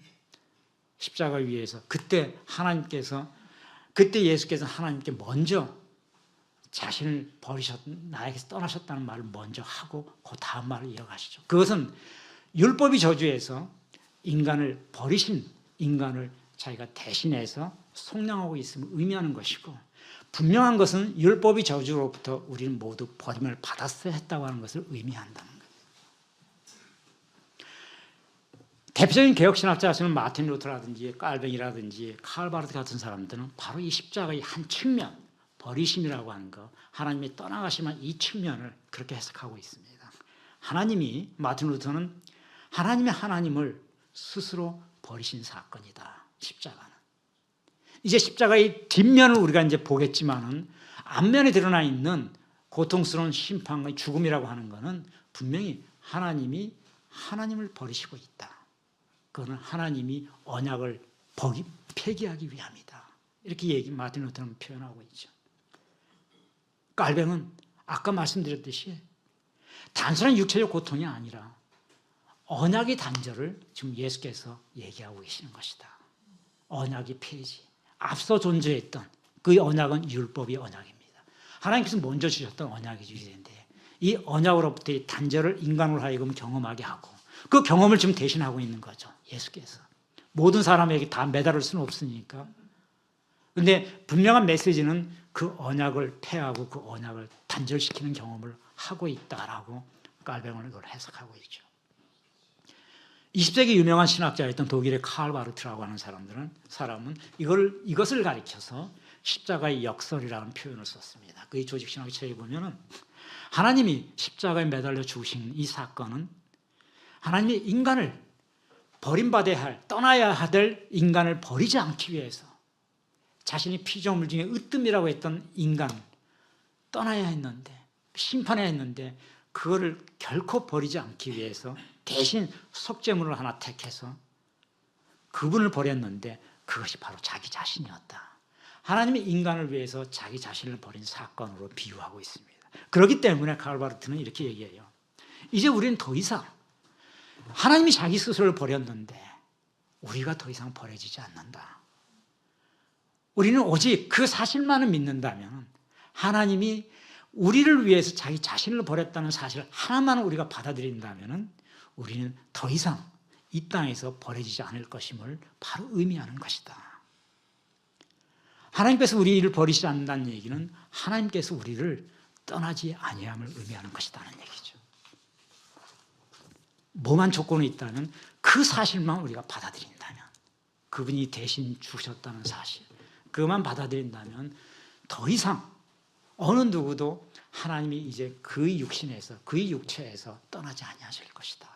Speaker 2: 십자가 위에서 그때 예수께서 하나님께 먼저 자신을 나에게서 떠나셨다는 말을 먼저 하고 그 다음 말을 이어가시죠. 그것은 율법이 저주해서 인간을 버리신 인간을 자기가 대신해서 속량하고 있음을 의미하는 것이고, 분명한 것은 율법이 저주로부터 우리는 모두 버림을 받았어야 했다고 하는 것을 의미한다는 거예요. 대표적인 개혁신학자 하시는 마틴 루터라든지 깔뱅이라든지 칼 바르트 같은 사람들은 바로 이 십자가의 한 측면, 버리심이라고 하는 것, 하나님이 떠나가시면 이 측면을 그렇게 해석하고 있습니다. 마틴 루터는 하나님의 하나님을 스스로 버리신 사건이다. 십자가는. 이제 십자가의 뒷면을 우리가 이제 보겠지만은 앞면에 드러나 있는 고통스러운 심판과 죽음이라고 하는 것은 분명히 하나님을 버리시고 있다. 그거는 하나님이 언약을 폐기하기 위함이다. 이렇게 마틴 루터는 표현하고 있죠. 깔뱅은 아까 말씀드렸듯이 단순한 육체적 고통이 아니라 언약의 단절을 지금 예수께서 얘기하고 계시는 것이다. 언약의 폐지. 앞서 존재했던 그 언약은 율법의 언약입니다. 하나님께서 먼저 주셨던 언약이 주시는데 이 언약으로부터의 단절을 인간으로 하여금 경험하게 하고 그 경험을 지금 대신하고 있는 거죠. 예수께서. 모든 사람에게 다 매달을 수는 없으니까. 그런데 분명한 메시지는 그 언약을 폐하고 그 언약을 단절시키는 경험을 하고 있다라고 깔뱅은 이걸 해석하고 있죠. 20세기 유명한 신학자였던 독일의 칼 바르트라고 하는 사람은 이것을 가리켜서 십자가의 역설이라는 표현을 썼습니다. 그의 조직신학 책에 보면은 하나님이 십자가에 매달려 죽으신 이 사건은 하나님이 인간을 떠나야 될 인간을 버리지 않기 위해서 자신이 피조물 중에 으뜸이라고 했던 인간 떠나야 했는데, 심판해야 했는데 그거를 결코 버리지 않기 위해서 대신 속죄물을 하나 택해서 그분을 버렸는데 그것이 바로 자기 자신이었다. 하나님이 인간을 위해서 자기 자신을 버린 사건으로 비유하고 있습니다. 그렇기 때문에 칼바르트는 이렇게 얘기해요. 이제 우리는 더 이상 하나님이 자기 스스로를 버렸는데 우리가 더 이상 버려지지 않는다. 우리는 오직 그 사실만을 믿는다면 하나님이 우리를 위해서 자기 자신을 버렸다는 사실 하나만 우리가 받아들인다면 우리는 더 이상 이 땅에서 버려지지 않을 것임을 바로 의미하는 것이다. 하나님께서 우리를 버리지 않는다는 얘기는 하나님께서 우리를 떠나지 아니함을 의미하는 것이라는 얘기죠. 뭐만 조건이 있다면 그 사실만 우리가 받아들인다면, 그분이 대신 주셨다는 사실, 그것만 받아들인다면 더 이상 어느 누구도 하나님이 이제 그의 육체에서 떠나지 아니하실 것이다.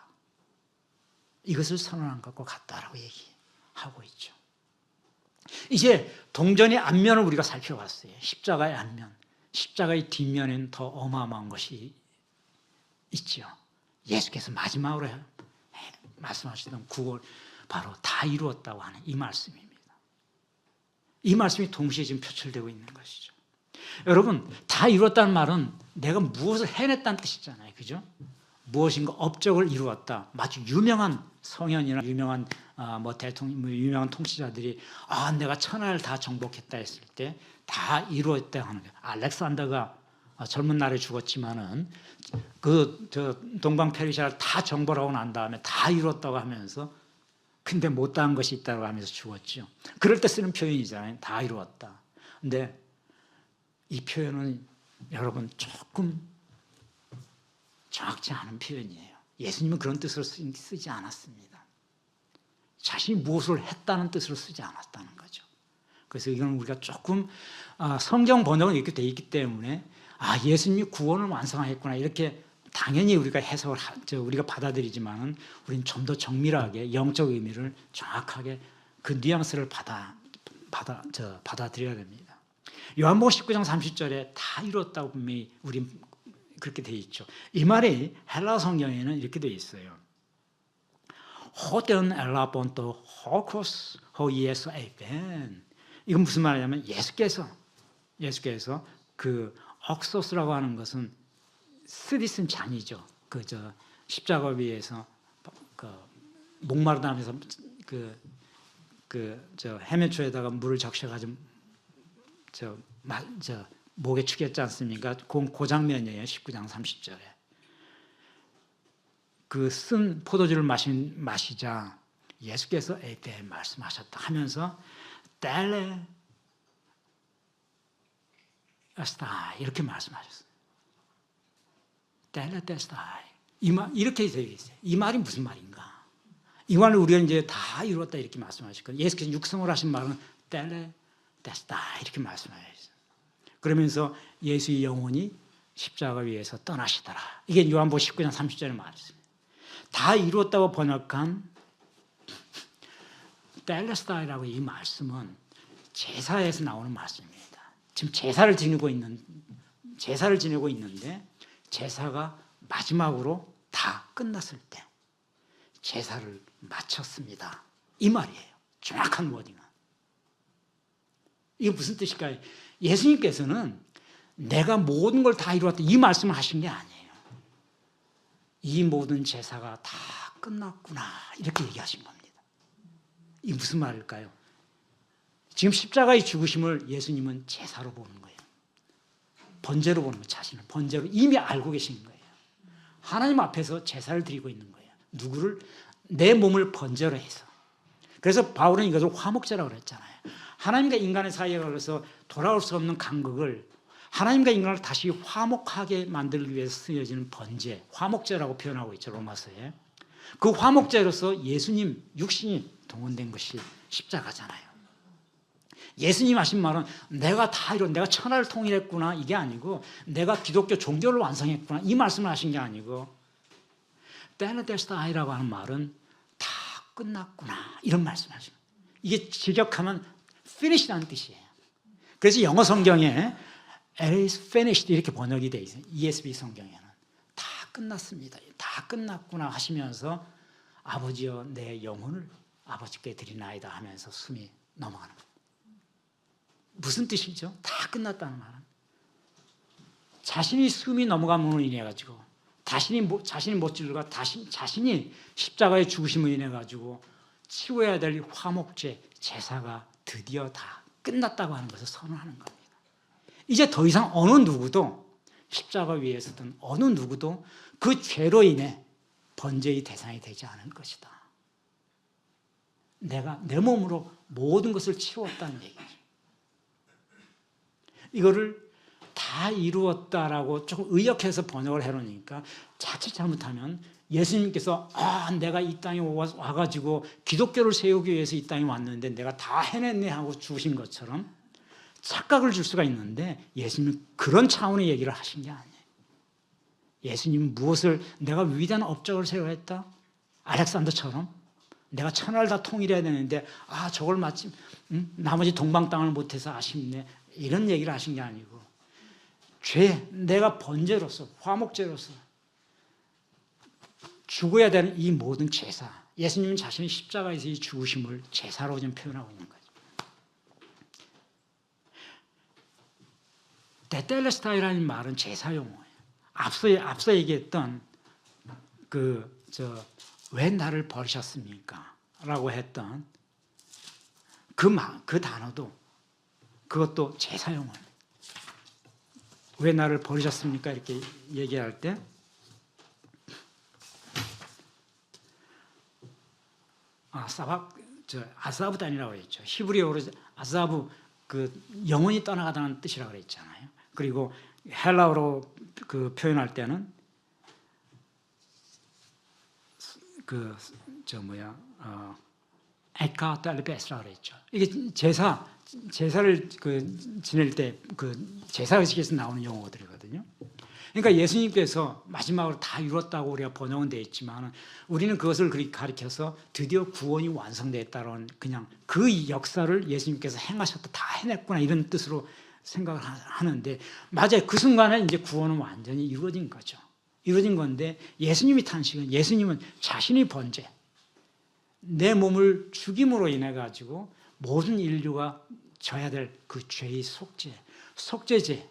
Speaker 2: 이것을 선언한 것과 같다라고 얘기하고 있죠. 이제 동전의 앞면을 우리가 살펴봤어요. 십자가의 앞면, 십자가의 뒷면에는 더 어마어마한 것이 있죠. 예수께서 마지막으로 말씀하시던 구원, 바로 다 이루었다고 하는 이 말씀입니다. 이 말씀이 동시에 지금 표출되고 있는 것이죠. 여러분, 다 이루었다는 말은 내가 무엇을 해냈다는 뜻이잖아요. 그죠? 무엇인가 업적을 이루었다. 마치 유명한 성현이나 유명한 유명한 통치자들이 내가 천하를 다 정복했다 했을 때 다 이루었다 하는 거예요. 알렉산더가 젊은 날에 죽었지만은 그 저 동방 페르시아를 다 정벌하고 난 다음에 다 이뤘다고 하면서 근데 못다한 것이 있다고 하면서 죽었죠. 그럴 때 쓰는 표현이잖아요. 다 이루었다. 근데 이 표현은 여러분 조금 정확치 않은 표현이에요. 예수님은 그런 뜻으로 쓰지 않았습니다. 자신이 무엇을 했다는 뜻으로 쓰지 않았다는 거죠. 그래서 이건 우리가 조금 성경 번역은 이렇게 돼 있기 때문에 예수님이 구원을 완성하였구나 이렇게 당연히 우리가 해석을 우리가 받아들이지만은 우리는 좀 더 정밀하게 영적 의미를 정확하게 그 뉘앙스를 받아들여야 됩니다. 요한복음 19장 30절에 다 이뤘다고 분명히 우리 그렇게 돼 있죠. 이 말이 헬라 성경에는 이렇게 돼 있어요. 호된 엘라본토 호코스 호이에서 에벤. 이건 무슨 말이냐면 예수께서 그 옥소스라고 하는 것은 쓰디쓴 잔이죠. 십자가 위에서 목마르다면서 해면초에다가 물을 적셔가지고 목에 축였지 않습니까? 그 장면이에요. 19장 30절에. 그 쓴 포도주를 마시자 예수께서 에베 말씀하셨다 하면서 텔레 에스타 이렇게 말씀하셨어요. 텔레 테스타 이렇게 되어 있어요. 이 말이 무슨 말인가? 이 말을 우리가 이제 다 이루었다 이렇게 말씀하실 거예요. 예수께서 육성을 하신 말은 텔레 테스타 이렇게 말씀하셨어요. 그러면서 예수의 영혼이 십자가 위에서 떠나시더라. 이게 요한복음 19장 30절에 말했습니다. 다 이루었다고 번역한 텔레스타이라고 이 말씀은 제사에서 나오는 말씀입니다. 지금 제사를 지내고 있는데 제사가 마지막으로 다 끝났을 때 제사를 마쳤습니다. 이 말이에요. 정확한 워딩은. 이게 무슨 뜻일까요? 예수님께서는 내가 모든 걸 다 이루었다 이 말씀을 하신 게 아니에요. 이 모든 제사가 다 끝났구나 이렇게 얘기하신 겁니다. 이게 무슨 말일까요? 지금 십자가의 죽으심을 예수님은 제사로 보는 거예요. 번제로 보는 거예요. 자신을 번제로 이미 알고 계신 거예요. 하나님 앞에서 제사를 드리고 있는 거예요. 누구를? 내 몸을 번제로 해서. 그래서 바울은 이것을 화목제라고 그랬잖아요. 하나님과 인간의 사이에 걸려서 돌아올 수 없는 간극을 하나님과 인간을 다시 화목하게 만들기 위해서 쓰여지는 번제, 화목제라고 표현하고 있죠. 로마서에. 그 화목제로서 예수님 육신이 동원된 것이 십자가잖아요. 예수님 하신 말은 내가 내가 천하를 통일했구나 이게 아니고 내가 기독교 종교를 완성했구나 이 말씀을 하신 게 아니고 텔레테스타이라고 하는 말은 다 끝났구나 이런 말씀을 하신 거예요. 이게 직역하면 finished라는 뜻이에요. 그래서 영어 성경에 It is finished 이렇게 번역이 되어 있어요. ESV 성경에는 다 끝났습니다. 다 끝났구나 하시면서 아버지여 내 영혼을 아버지께 드리나이다 하면서 숨이 넘어가는 거예요. 무슨 뜻이죠? 다 끝났다는 말은 자신이 숨이 넘어감으로 인해 가지고 자신이 못 지르가 자신이 십자가의 죽으심으로 인해 가지고 치워야 될 화목제 제사가 드디어 다 끝났다고 하는 것을 선언하는 겁니다. 이제 더 이상 어느 누구도 십자가 위에 서든 어느 누구도 그 죄로 인해 번제의 대상이 되지 않을 것이다. 내가 내 몸으로 모든 것을 치웠다는 얘기죠. 이거를 다 이루었다라고 조금 의역해서 번역을 해놓으니까 자칫 잘못하면 예수님께서 내가 이 땅에 와가지고 기독교를 세우기 위해서 이 땅에 왔는데 내가 다 해냈네 하고 죽으신 것처럼 착각을 줄 수가 있는데 예수님은 그런 차원의 얘기를 하신 게 아니에요. 예수님은 무엇을 내가 위대한 업적을 세워했다? 알렉산더처럼 내가 천하를 다 통일해야 되는데 저걸 마침 나머지 동방 땅을 못해서 아쉽네 이런 얘기를 하신 게 아니고 내가 번제로서 화목제로서 죽어야 되는 이 모든 제사 예수님은 자신의 십자가에서 이 죽으심을 제사로 좀 표현하고 있는 거죠. 데텔레스타이라는 말은 제사 용어예요. 앞서 얘기했던 왜 나를 버리셨습니까? 라고 했던 그 단어도 그것도 제사 용어예요. 왜 나를 버리셨습니까? 이렇게 얘기할 때 아사브단이라고 했죠. 히브리어로 아사브 그 영혼이 떠나가다는 뜻이라고 그랬잖아요. 그리고 헬라어로 그 표현할 때는 에카달베스라고 그랬죠. 이게 제사를 지낼 때 제사 의식에서 나오는 용어들이거든요. 그러니까 예수님께서 마지막으로 다 이뤘다고 우리가 번역은 되어 있지만 우리는 그것을 그렇게 가리켜서 드디어 구원이 완성됐다는 그냥 그 역사를 예수님께서 행하셨다, 다 해냈구나 이런 뜻으로 생각을 하는데 맞아요. 그 순간에 이제 구원은 완전히 이루어진 거죠. 이루어진 건데 예수님이 탄식은 예수님은 자신이 번제 내 몸을 죽임으로 인해 가지고 모든 인류가 져야 될 그 죄의 속죄제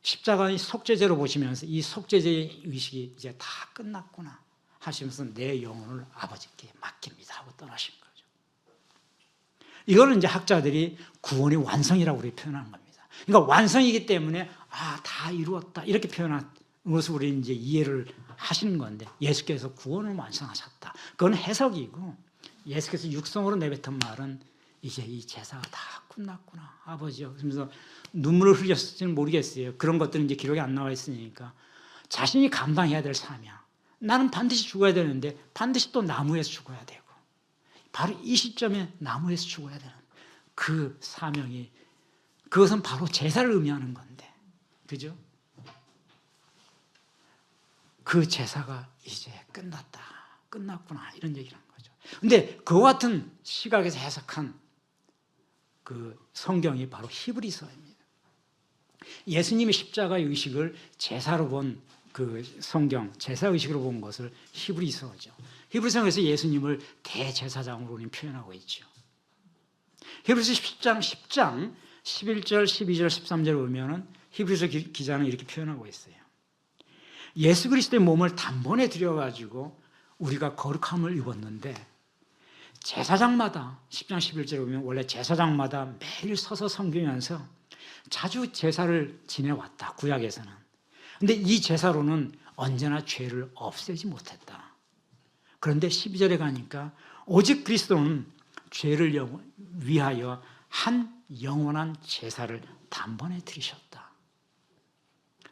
Speaker 2: 십자가의 속죄제로 보시면서 이 속죄제의 의식이 이제 다 끝났구나 하시면서 내 영혼을 아버지께 맡깁니다 하고 떠나신 거죠. 이거는 이제 학자들이 구원의 완성이라고 우리 표현한 겁니다. 그러니까 완성이기 때문에 다 이루었다 이렇게 표현한 것을 우리 이제 이해를 하시는 건데 예수께서 구원을 완성하셨다. 그건 해석이고 예수께서 육성으로 내뱉은 말은 이제 이 제사가 다 끝났구나 아버지요. 그러면서 눈물을 흘렸을지는 모르겠어요. 그런 것들은 이제 기록에 안 나와 있으니까 자신이 감당해야 될 사명. 나는 반드시 죽어야 되는데 반드시 또 나무에서 죽어야 되고 바로 이 시점에 나무에서 죽어야 되는 그 사명이 그것은 바로 제사를 의미하는 건데 그죠? 그 제사가 이제 끝났구나 이런 얘기를 한 거죠. 근데 그와 같은 시각에서 해석한 그 성경이 바로 히브리서입니다. 예수님의 십자가의 의식을 제사로 본 그 성경, 제사 의식으로 본 것을 히브리서죠. 히브리서에서 예수님을 대제사장으로 표현하고 있죠. 히브리서 10장 11절, 12절, 13절을 보면은 히브리서 기자는 이렇게 표현하고 있어요. 예수 그리스도의 몸을 단번에 들여가지고 우리가 거룩함을 입었는데 제사장마다 10장 11절에 보면 원래 제사장마다 매일 서서 섬기면서 자주 제사를 지내왔다. 구약에서는. 근데 이 제사로는 언제나 죄를 없애지 못했다. 그런데 12절에 가니까 오직 그리스도는 죄를 위하여 한 영원한 제사를 단번에 드리셨다.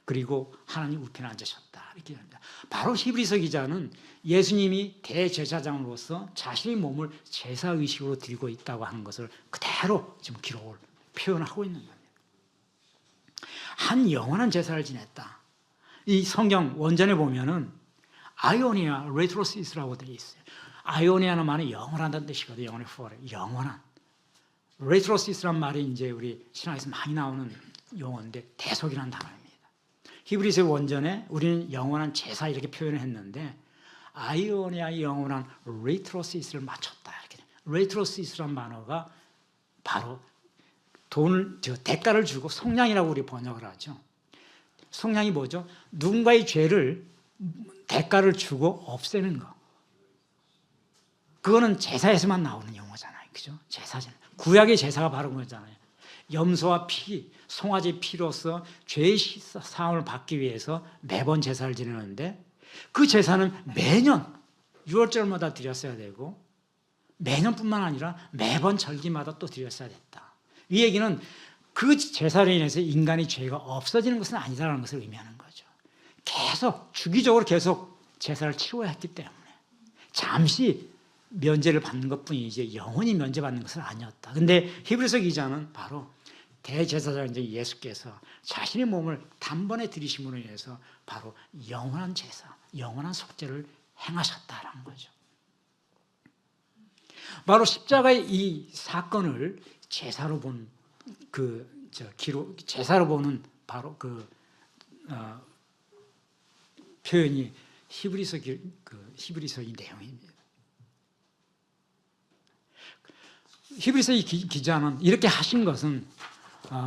Speaker 2: 그리고 하나님 우편에 앉으셨다. 이렇게 합니다. 바로 히브리서 기자는 예수님이 대제사장으로서 자신의 몸을 제사의식으로 드리고 있다고 하는 것을 그대로 지금 기록을 표현하고 있는 겁니다. 한 영원한 제사를 지냈다. 이 성경 원전에 보면은 아이오니아 레트로시스라고 되어 있어요. 아이오니아는 말은 영원하다는 뜻이거든요. 영원한. 레트로시스란 말이 이제 우리 신학에서 많이 나오는 용어인데 대속이라는 단어입니다. 히브리서 원전에 우리는 영원한 제사 이렇게 표현을 했는데 아이오니아의 영원한 레트로시스를 맞췄다. 이렇게. 레트로시스란 단어가 바로 대가를 주고 속량이라고 우리 번역을 하죠. 속량이 뭐죠? 누군가의 죄를 대가를 주고 없애는 거. 그거는 제사에서만 나오는 용어잖아요. 그죠? 제사잖아요. 구약의 제사가 바로 그거잖아요. 염소와 피, 송아지 피로서 죄의 사함을 받기 위해서 매번 제사를 지내는데 그 제사는 매년 6월절마다 드렸어야 되고 매년뿐만 아니라 매번 절기마다 또 드렸어야 됐다. 이 얘기는 그 제사로 인해서 인간의 죄가 없어지는 것은 아니다라는 것을 의미하는 거죠. 계속 주기적으로 계속 제사를 치러야 했기 때문에 잠시 면제를 받는 것뿐이지 영원히 면제받는 것은 아니었다. 근데 히브리서 기자는 바로 대제사장 예수께서 자신의 몸을 단번에 들이심으로 인해서 바로 영원한 제사, 영원한 속죄를 행하셨다라는 거죠. 바로 십자가의 이 사건을 제사로 본 제사로 보는 바로 표현이 히브리서의 내용입니다. 히브리서의 기자는 이렇게 하신 것은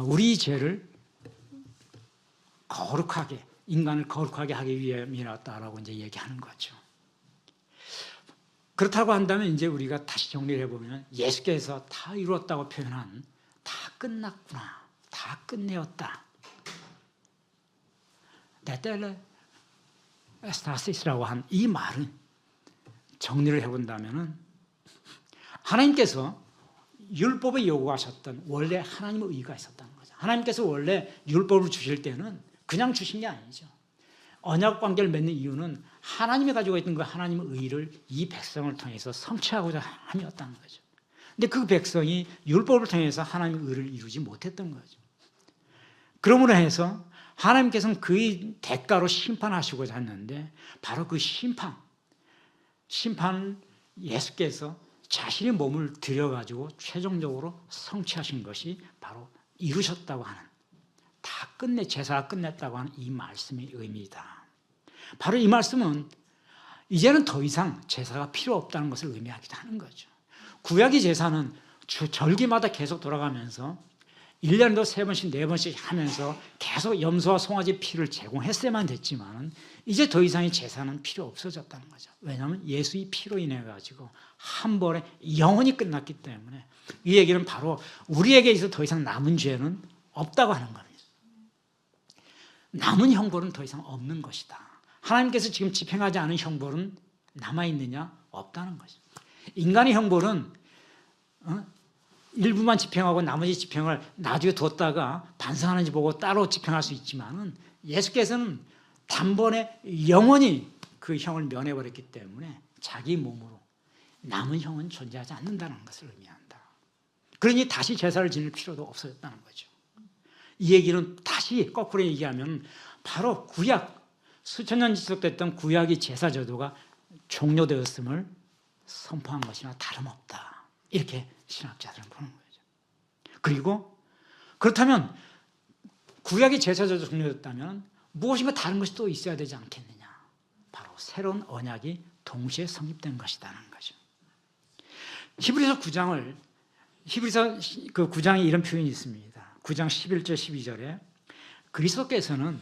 Speaker 2: 우리 죄를 거룩하게 인간을 거룩하게 하기 위함이었다라고 이제 얘기하는 거죠. 그렇다고 한다면 이제 우리가 다시 정리를 해보면 예수께서 다 이루었다고 표현한 다 끝났구나, 다 끝내었다. 데텔레 에스타시스라고 한 이 말은 정리를 해본다면은 하나님께서 율법에 요구하셨던 원래 하나님의 의가 있었다는 거죠. 하나님께서 원래 율법을 주실 때는 그냥 주신 게 아니죠. 언약 관계를 맺는 이유는 하나님이 가지고 있던 그 하나님의 의를 이 백성을 통해서 성취하고자 함이었다는 거죠. 근데 그 백성이 율법을 통해서 하나님의 의를 이루지 못했던 거죠. 그러므로 해서 하나님께서는 그의 대가로 심판하시고자 했는데 바로 그 심판을 예수께서 자신의 몸을 들여가지고 최종적으로 성취하신 것이 바로 이루셨다고 하는, 다 제사가 끝냈다고 하는 이 말씀의 의미이다. 바로 이 말씀은 이제는 더 이상 제사가 필요 없다는 것을 의미하기도 하는 거죠. 구약의 제사는 절기마다 계속 돌아가면서 1년도 3번씩 4번씩 하면서 계속 염소와 송아지 피를 제공했어야만 됐지만 이제 더 이상의 제사는 필요 없어졌다는 거죠. 왜냐하면 예수의 피로 인해 가지고 한 번에 영원히 끝났기 때문에 이 얘기는 바로 우리에게 있어 더 이상 남은 죄는 없다고 하는 겁니다. 남은 형벌은 더 이상 없는 것이다. 하나님께서 지금 집행하지 않은 형벌은 남아있느냐? 없다는 거죠. 인간의 형벌은 일부만 집행하고 나머지 집행을 나중에 뒀다가 반성하는지 보고 따로 집행할 수 있지만은 예수께서는 단번에 영원히 그 형을 면해버렸기 때문에 자기 몸으로 남은 형은 존재하지 않는다는 것을 의미한다. 그러니 다시 제사를 지낼 필요도 없어졌다는 거죠. 이 얘기는 다시 거꾸로 얘기하면 바로 구약, 수천 년 지속됐던 구약의 제사 제도가 종료되었음을 선포한 것이나 다름없다. 이렇게 신학자들은 보는 거죠. 그리고 그렇다면 구약의 제사 제도 종료됐다면 무엇인가 다른 것이 또 있어야 되지 않겠느냐. 바로 새로운 언약이 동시에 성립된 것이라는 거죠. 히브리서 그 9장에 이런 표현이 있습니다. 9장 11절 12절에 그리스도께서는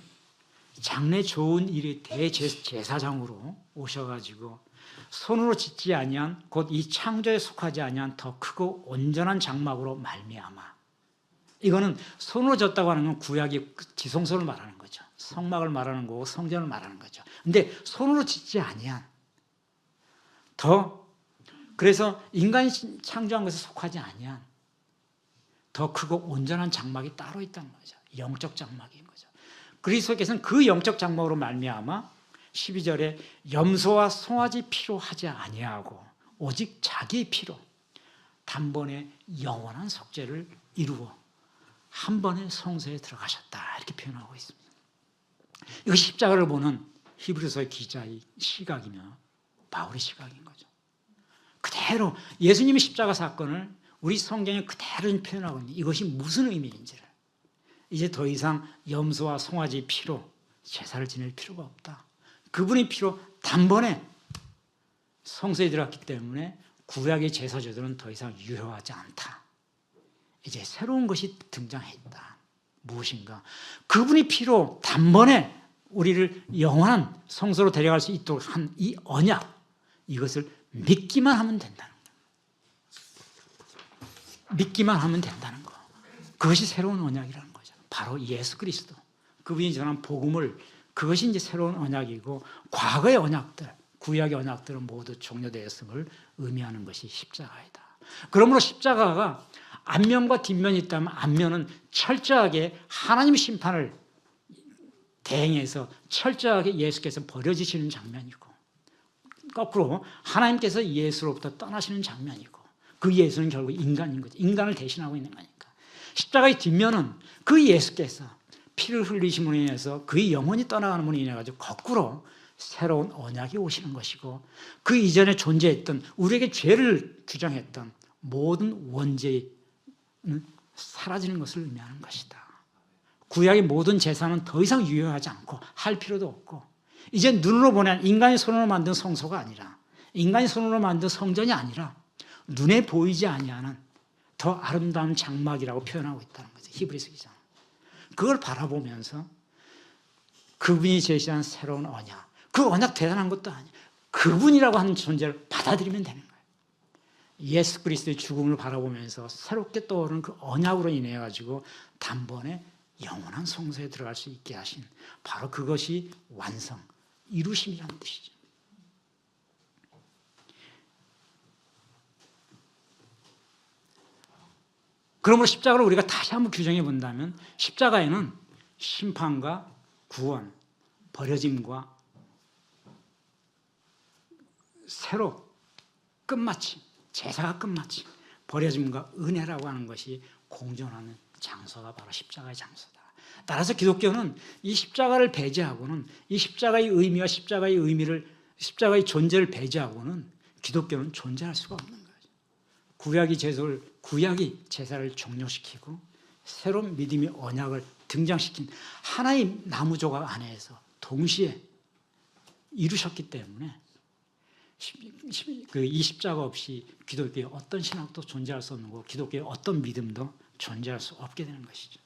Speaker 2: 장래 좋은 일이 대제사장으로 오셔가지고 손으로 짓지 아니한 곧 이 창조에 속하지 아니한 더 크고 온전한 장막으로 말미암아. 이거는 손으로 졌다고 하는 건 구약의 지성소를 말하는 거죠. 성막을 말하는 거고 성전을 말하는 거죠. 근데 손으로 짓지 아니한 그래서 인간이 창조한 것에 속하지 아니한 더 크고 온전한 장막이 따로 있다는 거죠. 영적 장막인 거죠. 그리스도께서는 그 영적 장막으로 말미암아 12절에 염소와 송아지 피로 하지 아니하고 오직 자기의 피로 단번에 영원한 속죄를 이루어 한 번에 성소에 들어가셨다. 이렇게 표현하고 있습니다. 이거 십자가를 보는 히브리서의 기자의 시각이며 바울의 시각인 거죠. 그대로 예수님의 십자가 사건을 우리 성경에 그대로 표현하고 있는 이것이 무슨 의미인지를 이제 더 이상 염소와 송아지 피로 제사를 지낼 필요가 없다. 그분의 피로 단번에 성소에 들어갔기 때문에 구약의 제사 제도는 더 이상 유효하지 않다. 이제 새로운 것이 등장했다. 무엇인가? 그분의 피로 단번에 우리를 영원한 성소로 데려갈 수 있도록 한 이 언약, 이것을 믿기만 하면 된다는 거. 믿기만 하면 된다는 거. 그것이 새로운 언약이라는 거죠. 바로 예수 그리스도. 그분이 전한 복음을, 그것이 이제 새로운 언약이고, 과거의 언약들, 구약의 언약들은 모두 종료되었음을 의미하는 것이 십자가이다. 그러므로 십자가가 앞면과 뒷면이 있다면 앞면은 철저하게 하나님의 심판을 대행해서 철저하게 예수께서 버려지시는 장면이고, 거꾸로 하나님께서 예수로부터 떠나시는 장면이고, 그 예수는 결국 인간인 거죠. 인간을 대신하고 있는 거니까. 십자가의 뒷면은 그 예수께서 피를 흘리심으로 인해서 그의 영혼이 떠나가는 분으로 인해 가지고 거꾸로 새로운 언약이 오시는 것이고, 그 이전에 존재했던 우리에게 죄를 규정했던 모든 원죄는 사라지는 것을 의미하는 것이다. 구약의 모든 제사는 더 이상 유효하지 않고 할 필요도 없고, 이제 눈으로 보는 인간의 손으로 만든 성소가 아니라, 인간의 손으로 만든 성전이 아니라 눈에 보이지 아니하는 더 아름다운 장막이라고 표현하고 있다는 거죠. 히브리서 기자. 그걸 바라보면서 그분이 제시한 새로운 언약, 그 언약 대단한 것도 아니에요. 그분이라고 하는 존재를 받아들이면 되는 거예요. 예수 그리스도의 죽음을 바라보면서 새롭게 떠오르는 그 언약으로 인해 가지고 단번에 영원한 성소에 들어갈 수 있게 하신 바로 그것이 완성, 이루심이라는 뜻이죠. 그러므로 십자가를 우리가 다시 한번 규정해 본다면 십자가에는 심판과 구원, 버려짐과 새로 끝마침, 제사가 끝마침, 버려짐과 은혜라고 하는 것이 공존하는 장소가 바로 십자가의 장소다. 따라서 기독교는 이 십자가를 배제하고는 이 십자가의 의미와 십자가의 의미를 십자가의 존재를 배제하고는 기독교는 존재할 수가 없는 거예요. 구약이 제사를 종료시키고 새로운 믿음의 언약을 등장시킨 하나의 나무 조각 안에서 동시에 이루셨기 때문에 이 십자가 없이 기독교의 어떤 신학도 존재할 수 없는 거고 기독교의 어떤 믿음도 존재할 수 없게 되는 것이죠.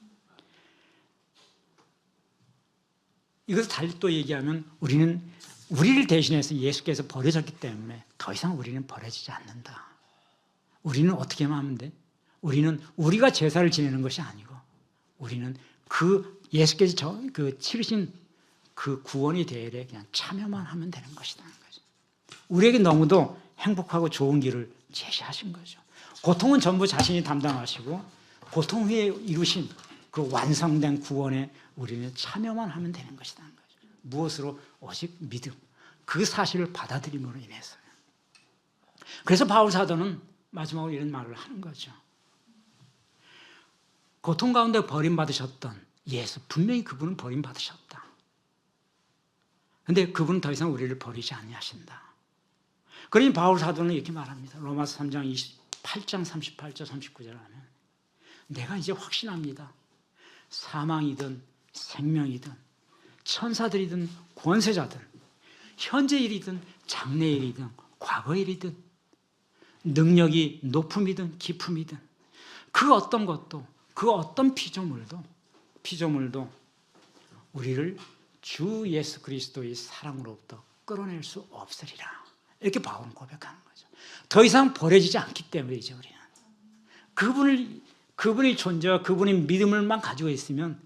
Speaker 2: 이것을 달리 또 얘기하면 우리를 대신해서 예수께서 버려졌기 때문에 더 이상 우리는 버려지지 않는다. 우리는 어떻게 하면 돼? 우리는 우리가 제사를 지내는 것이 아니고 우리는 그 예수께서 치르신 그 구원의 대회에 그냥 참여만 하면 되는 것이다. 우리에게 너무도 행복하고 좋은 길을 제시하신 거죠. 고통은 전부 자신이 담당하시고 고통 후에 이루신 그 완성된 구원에 우리는 참여만 하면 되는 것이다. 무엇으로? 오직 믿음. 그 사실을 받아들임으로 인해서요. 그래서 바울 사도는 마지막으로 이런 말을 하는 거죠. 고통 가운데 버림받으셨던 예수, 분명히 그분은 버림받으셨다. 그런데 그분은 더 이상 우리를 버리지 아니하신다. 그러니 바울 사도는 이렇게 말합니다. 로마서 3장 28장 38절 39절 하면 내가 이제 확신합니다. 사망이든 생명이든 천사들이든 권세자든 현재 일이든 장래 일이든 과거 일이든 능력이 높음이든 깊음이든 그 어떤 것도 그 어떤 피조물도 우리를 주 예수 그리스도의 사랑으로부터 끌어낼 수 없으리라. 이렇게 바울은 고백하는 거죠. 더 이상 버려지지 않기 때문이죠. 우리는 그분의 존재와 그분의 믿음을만 가지고 있으면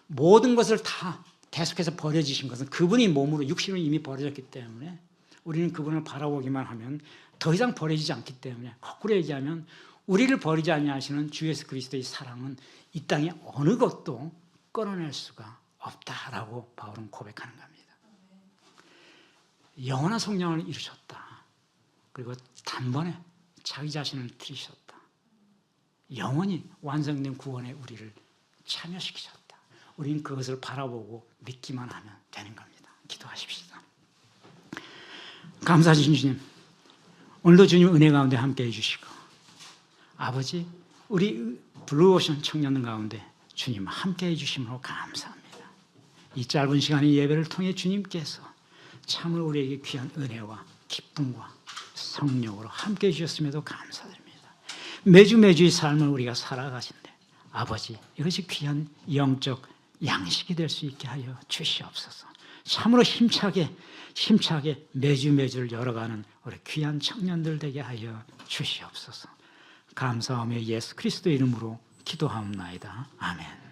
Speaker 2: 모든 것을 다 계속해서 버려지신 것은 그분의 몸으로 육신으로 이미 버려졌기 때문에 우리는 그분을 바라보기만 하면 더 이상 버려지지 않기 때문에 거꾸로 얘기하면 우리를 버리지 아니하시는 주 예수 그리스도의 사랑은 이 땅에 어느 것도 끌어낼 수가 없다라고 바울은 고백하는 겁니다. 영원한 성령을 이루셨다. 그리고 단번에 자기 자신을 드리셨다. 영원히 완성된 구원에 우리를 참여시키셨다. 우리는 그것을 바라보고 믿기만 하면 되는 겁니다. 기도하십시다. 감사하신 주님, 오늘도 주님 은혜 가운데 함께 해주시고 아버지, 우리 블루오션 청년들 가운데 주님 함께 해주심으로 감사합니다. 이 짧은 시간의 예배를 통해 주님께서 참으로 우리에게 귀한 은혜와 기쁨과 성령으로 함께 해주셨음에도 감사드립니다. 매주의 삶을 우리가 살아가신데 아버지, 이것이 귀한 영적 양식이 될 수 있게 하여 주시옵소서. 참으로 힘차게 매주를 열어가는 우리 귀한 청년들 되게 하여 주시옵소서. 감사하며 예수 그리스도의 이름으로 기도하옵나이다. 아멘.